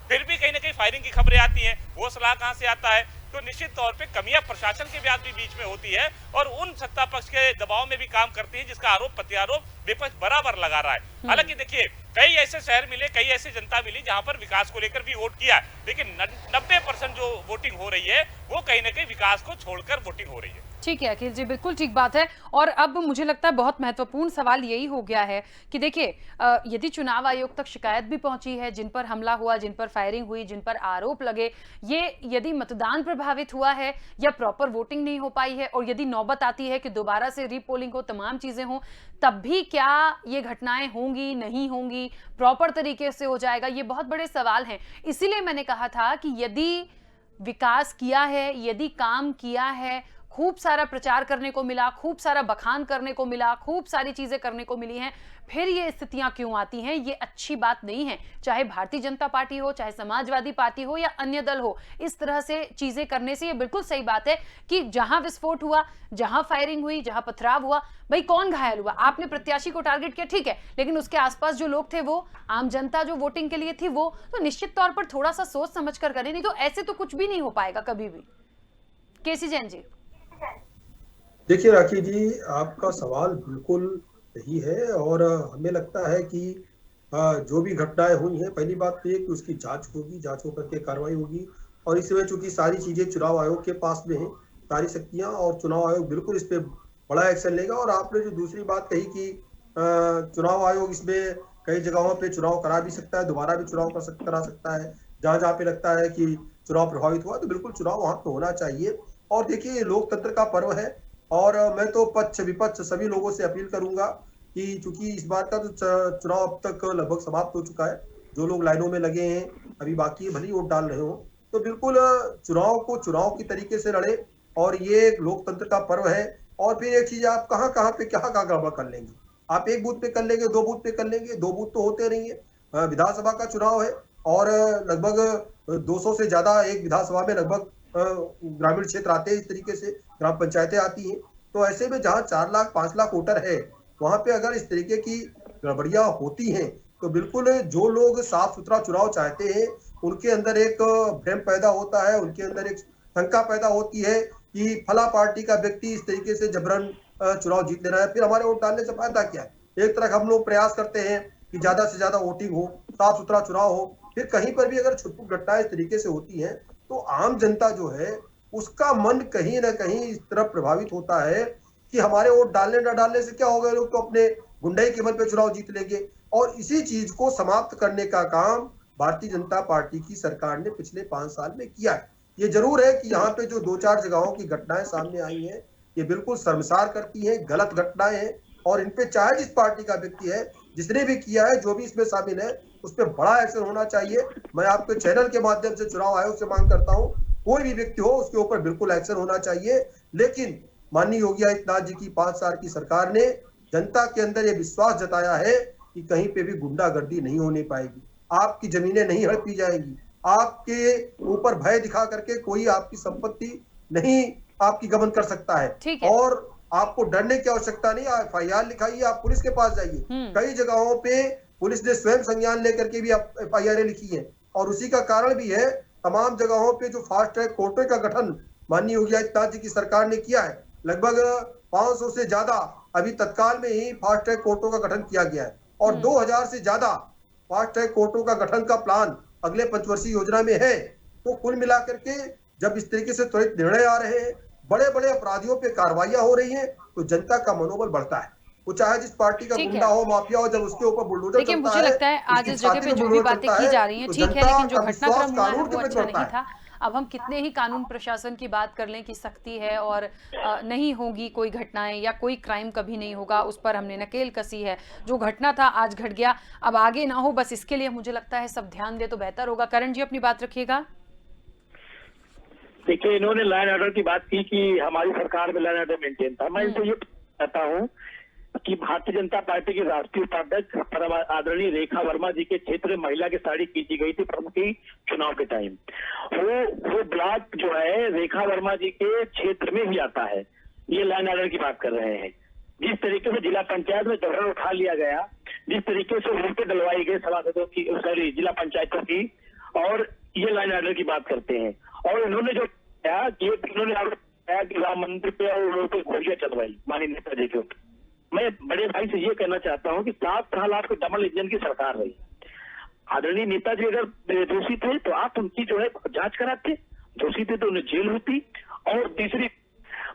फिर भी कहीं ना कहीं फायरिंग की खबरें आती हैं, वो सलाह कहां से आता है। तो निश्चित तौर पे कमियां प्रशासन के भी बीच में होती है, और उन सत्ता पक्ष के दबाव में भी काम करती है, जिसका आरोप प्रत्यारोप विपक्ष बराबर लगा रहा है। हालांकि देखिए कई ऐसे शहर मिले, कई ऐसी जनता मिली जहां पर विकास को लेकर भी वोट किया, लेकिन 90% जो वोटिंग हो रही है वो कहीं ना कहीं विकास को छोड़कर वोटिंग हो रही है। ठीक है अखिल जी, बिल्कुल ठीक बात है। और अब मुझे लगता है बहुत महत्वपूर्ण सवाल यही हो गया है कि देखिए यदि चुनाव आयोग तक शिकायत भी पहुंची है, जिन पर हमला हुआ, जिन पर फायरिंग हुई, जिन पर आरोप लगे, ये यदि मतदान प्रभावित हुआ है या प्रॉपर वोटिंग नहीं हो पाई है, और यदि नौबत आती है कि दोबारा से रीपोलिंग हो, तमाम चीजें हों, तब भी क्या ये घटनाएं होंगी, नहीं होंगी, प्रॉपर तरीके से हो जाएगा, ये बहुत बड़े सवाल हैं। इसीलिए मैंने कहा था कि यदि विकास किया है, यदि काम किया है, खूब सारा प्रचार करने को मिला, खूब सारा बखान करने को मिला, खूब सारी चीजें करने को मिली हैं, फिर ये स्थितियां क्यों आती हैं? ये अच्छी बात नहीं है। चाहे भारतीय जनता पार्टी हो, चाहे समाजवादी पार्टी हो या अन्य दल हो, इस तरह से चीजें करने से ये बिल्कुल सही बात है कि जहां विस्फोट हुआ, जहां फायरिंग हुई, जहां पथराव हुआ, भाई कौन घायल हुआ? आपने प्रत्याशी को टारगेट किया, ठीक है, लेकिन उसके आसपास जो लोग थे, वो आम जनता जो वोटिंग के लिए थी, वो तो निश्चित तौर पर थोड़ा सा सोच समझ कर करें, नहीं तो ऐसे तो कुछ भी नहीं हो पाएगा कभी भी। केसी जैन जी। देखिए राखी जी, आपका सवाल बिल्कुल सही है, और हमें लगता है कि जो भी घटनाएं हुई हैं, पहली बात तो ये कि उसकी जांच होगी, जांच होकर के कार्रवाई होगी, और इसमें चूंकि सारी चीजें चुनाव आयोग के पास में हैं, सारी शक्तियां, और चुनाव आयोग बिल्कुल इस पे बड़ा एक्शन लेगा। और आपने जो दूसरी बात कही कि चुनाव आयोग इसमें कई जगहों पे चुनाव करा भी सकता है, दोबारा भी चुनाव करा सकता है, जहां जहां पे लगता है कि चुनाव प्रभावित हुआ, तो बिल्कुल चुनाव वहां पे होना चाहिए। और देखिए ये लोकतंत्र का पर्व है, और मैं तो पक्ष विपक्ष सभी लोगों से अपील करूंगा कि चूंकि इस बार का तो चुनाव अब तक लगभग समाप्त हो चुका है, जो लोग लाइनों में लगे हैं अभी बाकी भले ही वोट डाल रहे हो, तो बिल्कुल चुनाव को चुनाव की तरीके से लड़े, और ये लोकतंत्र का पर्व है। और फिर एक चीज, आप कहाँ पे क्या गड़बड़ कर लेंगे? आप एक बूथ पे कर लेंगे, दो बूथ पे कर लेंगे, दो बूथ तो होते नहीं है। विधानसभा का चुनाव है, और लगभग 200 से ज्यादा एक विधानसभा में लगभग ग्रामीण क्षेत्र आते हैं, इस तरीके से ग्राम पंचायतें आती हैं। तो ऐसे में जहां 4 लाख 5 लाख वोटर है, वहां पे अगर इस तरीके की गड़बड़ियां होती हैं, तो बिल्कुल जो लोग साफ सुथरा चुनाव चाहते हैं, उनके अंदर एक भ्रम पैदा होता है, उनके अंदर एक शंका पैदा होती है कि फला पार्टी का व्यक्ति इस तरीके से जबरन चुनाव जीत ले रहा है, फिर हमारे वोट डालने से फायदा क्या है? एक तरफ हम लोग प्रयास करते हैं कि ज्यादा से ज्यादा वोटिंग हो, साफ सुथरा चुनाव हो, फिर कहीं पर भी अगर छुटपुट घटनाएं इस तरीके से होती हैं, तो आम जनता जो है उसका मन कहीं ना कहीं इस तरफ प्रभावित होता है कि हमारे वोट डालने न डालने से क्या होगा, लोग तो अपने गुंडाई के बल पे चुनाव जीत लेंगे। और इसी चीज को समाप्त करने का काम भारतीय जनता पार्टी की सरकार ने पिछले 5 साल में किया है। ये जरूर है कि यहाँ पे जो 2-4 जगहों की घटनाएं सामने आई हैं, ये बिल्कुल शर्मसार करती हैं, गलत घटनाएं हैं, और इन पे चाहे जिस पार्टी का व्यक्ति है, जिसने भी किया है, जो भी इसमें शामिल है, उस पर बड़ा एक्शन होना चाहिए। मैं आपके चैनल के माध्यम से चुनाव आयोग से मांग करता हूँ, कोई भी व्यक्ति हो उसके ऊपर बिल्कुल एक्शन होना चाहिए। लेकिन माननीय योगी आदित्यनाथ जी की 5 साल की सरकार ने जनता के अंदर ये विश्वास जताया है कि कहीं पे भी गुंडागर्दी नहीं होने पाएगी, आपकी जमीनें नहीं हड़पी जाएंगी, आपके ऊपर भय दिखा करके कोई आपकी संपत्ति नहीं आपकी गबन कर सकता है। और आपको डरने की आवश्यकता नहीं, FIR लिखाइए, आप पुलिस के पास जाइए। कई जगहों पे पुलिस ने स्वयं संज्ञान लेकर के भी FIR लिखी है, और उसी का कारण भी है तमाम जगहों पे जो फास्ट ट्रैक कोर्टों का गठन माननीय योगी आदित्यनाथ जी की सरकार ने किया है। लगभग 500 से ज्यादा अभी तत्काल में ही फास्ट ट्रैक कोर्टों का गठन किया गया है, और 2000 से ज्यादा फास्ट ट्रैक कोर्टों का गठन का प्लान अगले पंचवर्षीय योजना में है। तो कुल मिलाकर के जब इस तरीके से त्वरित निर्णय आ रहे हैं, बड़े बड़े अपराधियों पे कार्रवाइयां हो रही हैं, तो जनता का मनोबल बढ़ता है। वो चाहे जिस पार्टी का गुंडा हो, माफिया हो, जब उसके ऊपर बुलडोजर देखिए, मुझे लगता है आज इस जगह पे जो भी बातें की जा रही हैं ठीक है, लेकिन जो घटनाक्रम हुआ है वो अच्छा नहीं था। अब हम कितने ही कानून प्रशासन की बात कर लें कि सख्ती है और नहीं होगी कोई घटनाएं या कोई क्राइम कभी नहीं होगा, उस पर हमने नकेल कसी है। जो घटना था आज घट गया, अब आगे ना हो, बस इसके लिए मुझे लगता है सब ध्यान दे तो बेहतर होगा। करण जी अपनी बात रखिएगा। देखिए, इन्होंने लॉ एंड ऑर्डर की बात की कि हमारी सरकार में लॉ एंड ऑर्डर मेंटेन था। मैं इनसे ये कहता हूँ कि भारतीय जनता पार्टी के राष्ट्रीय उपाध्यक्ष आदरणीय रेखा वर्मा जी के क्षेत्र में महिला की साड़ी खींची गई थी प्रमुखी चुनाव के टाइम। वो ब्लॉक जो है रेखा वर्मा जी के क्षेत्र में ही आता है। ये लॉ एंड ऑर्डर की बात कर रहे हैं। जिस तरीके से जिला पंचायत में जबरन उठा लिया गया, जिस तरीके से वोटें डलवाई गई सभासदों की, सॉरी जिला पंचायतों की, और ये लॉ एंड ऑर्डर की बात करते हैं। और इन्होंने जो कहा कि इन्होंने आरोप लगाया कि राम मंदिर पे और लोगों को घोषियां चलवाई माननीय नेताजी के ऊपर। मैं बड़े भाई से ये कहना चाहता हूं कि 7 साल आपको डबल इंजन की सरकार रही। आदरणीय नेताजी अगर दोषी थे तो आप उनकी जो है जांच कराते, दोषी थे तो उन्हें जेल होती। और तीसरी,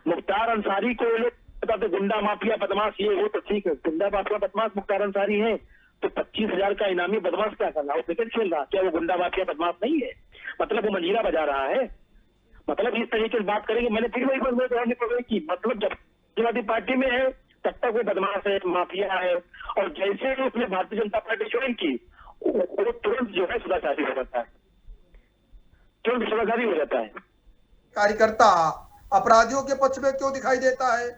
मुख्तार अंसारी को लोग बताते गुंडा माफिया बदमाश, ये वो तो ठीक है, गुंडा माफिया बदमाश मुख्तार अंसारी है तो 25,000 का इनामी बदमाश क्या कर रहा है? वो क्रिकेट खेल रहा, क्या वो गुंडा माफिया बदमाश नहीं है? मतलब वो मंजीरा बजा रहा है? मतलब इस तरीके से बात करेंगे। मैंने फिर वही बात की, मतलब जब समाजवादी पार्टी में है तब तक वो बदमाश है, माफिया है, और जैसे ही उसने भारतीय जनता पार्टी ज्वाइन की वो तुरंत जो है सदाचारी हो जाता है, तुरंत सदाचारी हो जाता है। कार्यकर्ता अपराधियों के पक्ष में क्यों दिखाई देता है?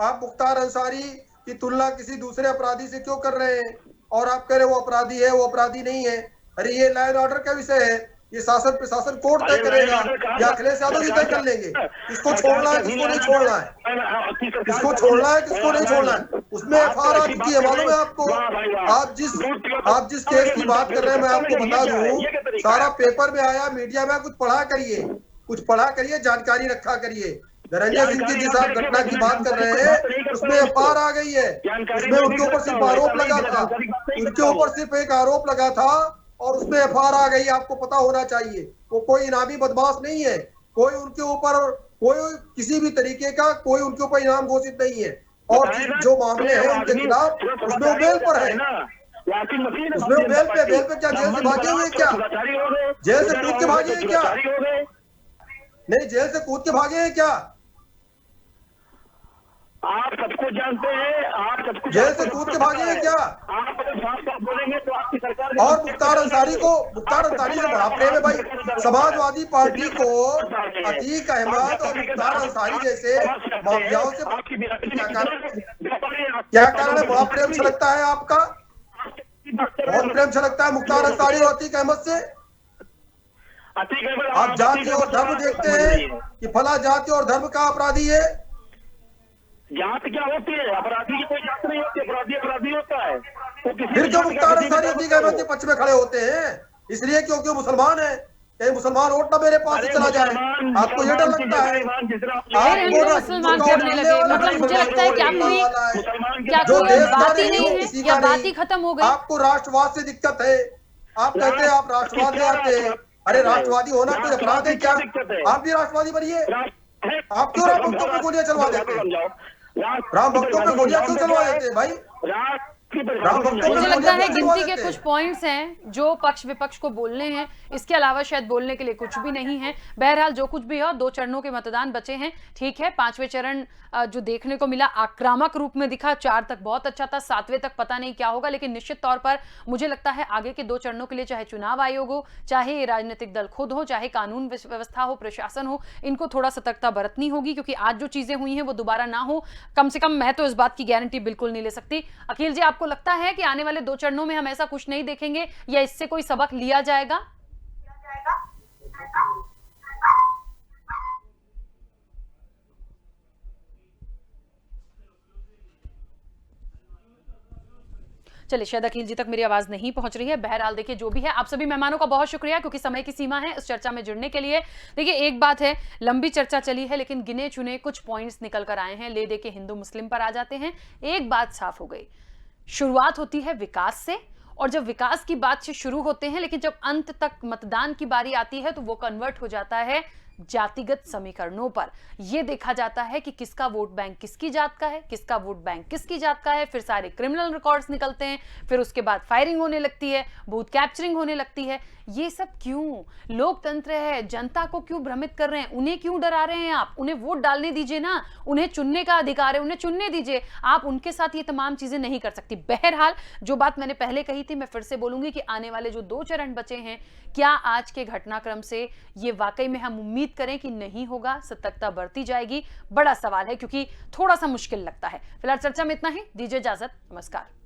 आप मुख्तार अंसारी की तुलना किसी दूसरे अपराधी से क्यों कर रहे हैं? और आप कह रहे वो अपराधी है, वो अपराधी नहीं है। अरे ये लॉ एंड ऑर्डर का विषय है, ये शासन प्रशासन कोर्ट तय करेगा या अखिलेश यादव जी तय कर लेंगे किसको छोड़ना है, किसको नहीं छोड़ना है, किसको छोड़ना है, किसको नहीं छोड़ना है। उसमें FIR आ चुकी है, मालूम है आपको। आप जिस केस की बात कर रहे हैं, मैं आपको बता दूं, सारा पेपर में आया, मीडिया में, कुछ पढ़ा करिए, जानकारी रखा करिए। धनंजय सिंह की जिस घटना की बात कर रहे हैं उसमें FIR आ गई है, उसमें उनके ऊपर सिर्फ आरोप लगा था, उनके ऊपर सिर्फ एक आरोप लगा था और उसमें FIR आ गई। आपको पता होना चाहिए वो कोई इनामी बदमाश नहीं है, कोई उनके ऊपर कोई किसी भी तरीके का कोई उनके ऊपर इनाम घोषित नहीं है। और जो मामले हैं उनके खिलाफ उसमें वो बेल पर है, उसमें वो बेल पे क्या जेल से भागे हुए क्या? जेल से कूद के भागे हैं क्या? नहीं, जेल से कूद के भागे हैं क्या? आप सबको जानते हैं, आप सबको जेल से कूद के भागे हैं क्या? आप अगर साफ बोलेंगे तो आपकी सरकार। और मुख्तार अंसारी से बड़ा प्रेम है भाई। समाजवादी पार्टी को अतीक अहमद और मुख्तार अंसारी जैसे माफियाओं से क्या कारण है? बड़ा प्रेम छलकता है आपका, बहुत प्रेम छलकता है मुख्तार अंसारी और अतीक अहमद से। आप जाति और धर्म देखते हैं कि फला जाति और धर्म का अपराधी है। जात क्या होती है? अपराधी की कोई जात नहीं होती, अपराधी अपराधी होता है। फिर क्यों मुख्तार अंसारी अतीक अहमद के पक्ष में खड़े होते हैं? इसलिए क्योंकि मुसलमान है, कहीं मुसलमान वोट ना मेरे पास ही चला जाए, आपको ये डर लगता है? मुसलमान करने लगे, मतलब मुझे लगता है कि आपको कोई बात ही नहीं है या बात ही खत्म हो गई। आपको राष्ट्रवाद से दिक्कत है, आप कहते हैं आप राष्ट्रवाद ले आते हैं। अरे राष्ट्रवादी होना कोई अपराध है क्या? आप भी राष्ट्रवादी बनिए। आप क्यों राम भक्तों पे गोलियां चलवा देते हैं? राम भक्तों पे गोलियां क्यों चलवा देते हैं भाई? राम भक्तों मुझे में लगता है मुझे गिनती के देते कुछ हैं। पॉइंट्स हैं जो पक्ष विपक्ष को बोलने हैं, इसके अलावा शायद बोलने के लिए कुछ भी नहीं है। बहरहाल जो कुछ भी हो, 2 चरणों के मतदान बचे हैं, ठीक है। 5वें चरण जो देखने को मिला आक्रामक रूप में दिखा, 4 तक बहुत अच्छा था, 7वें तक पता नहीं क्या होगा, लेकिन निश्चित तौर पर मुझे लगता है आगे के 2 चरणों के लिए चाहे चुनाव आयोग हो, चाहे राजनीतिक दल खुद हो, चाहे कानून व्यवस्था हो, प्रशासन हो, इनको थोड़ा सतर्कता बरतनी होगी, क्योंकि आज जो चीजें हुई हैं वो दोबारा ना हो। कम से कम मैं तो इस बात की गारंटी बिल्कुल नहीं ले सकती। अखिल जी, आपको लगता है कि आने वाले 2 चरणों में हम ऐसा कुछ नहीं देखेंगे या इससे कोई सबक लिया जाएगा? चलिए, शायद अखिल जी तक मेरी आवाज नहीं पहुंच रही है। बहरहाल देखिए, जो भी है, आप सभी मेहमानों का बहुत शुक्रिया, क्योंकि समय की सीमा है इस चर्चा में जुड़ने के लिए। देखिए, एक बात है, लंबी चर्चा चली है, लेकिन गिने चुने कुछ पॉइंट्स निकल कर आए हैं। ले दे के हिंदू मुस्लिम पर आ जाते हैं। एक बात साफ हो गई, शुरुआत होती है विकास से, और जब विकास की बात से शुरू होते हैं, लेकिन जब अंत तक मतदान की बारी आती है तो वो कन्वर्ट हो जाता है जातिगत समीकरणों पर। यह देखा जाता है कि किसका वोट बैंक किसकी जात का है, किसका वोट बैंक किसकी जात का है, फिर सारे क्रिमिनल रिकॉर्ड्स निकलते हैं, फिर उसके बाद फायरिंग होने लगती है, बूथ कैप्चरिंग होने लगती है। ये सब क्यों? लोकतंत्र है, जनता को क्यों भ्रमित कर रहे हैं? उन्हें क्यों डरा रहे हैं आप? उन्हें वोट डालने दीजिए ना, उन्हें चुनने का अधिकार है, उन्हें चुनने दीजिए। आप उनके साथ ये तमाम चीजें नहीं कर सकती। बहरहाल, जो बात मैंने पहले कही थी, मैं फिर से बोलूंगी कि आने वाले जो 2 चरण बचे हैं, क्या आज के घटनाक्रम से ये वाकई में हम उम्मीद करें कि नहीं होगा, सतर्कता बरती जाएगी? बड़ा सवाल है, क्योंकि थोड़ा सा मुश्किल लगता है। फिलहाल चर्चा में इतना ही, दीजिए इजाजत, नमस्कार।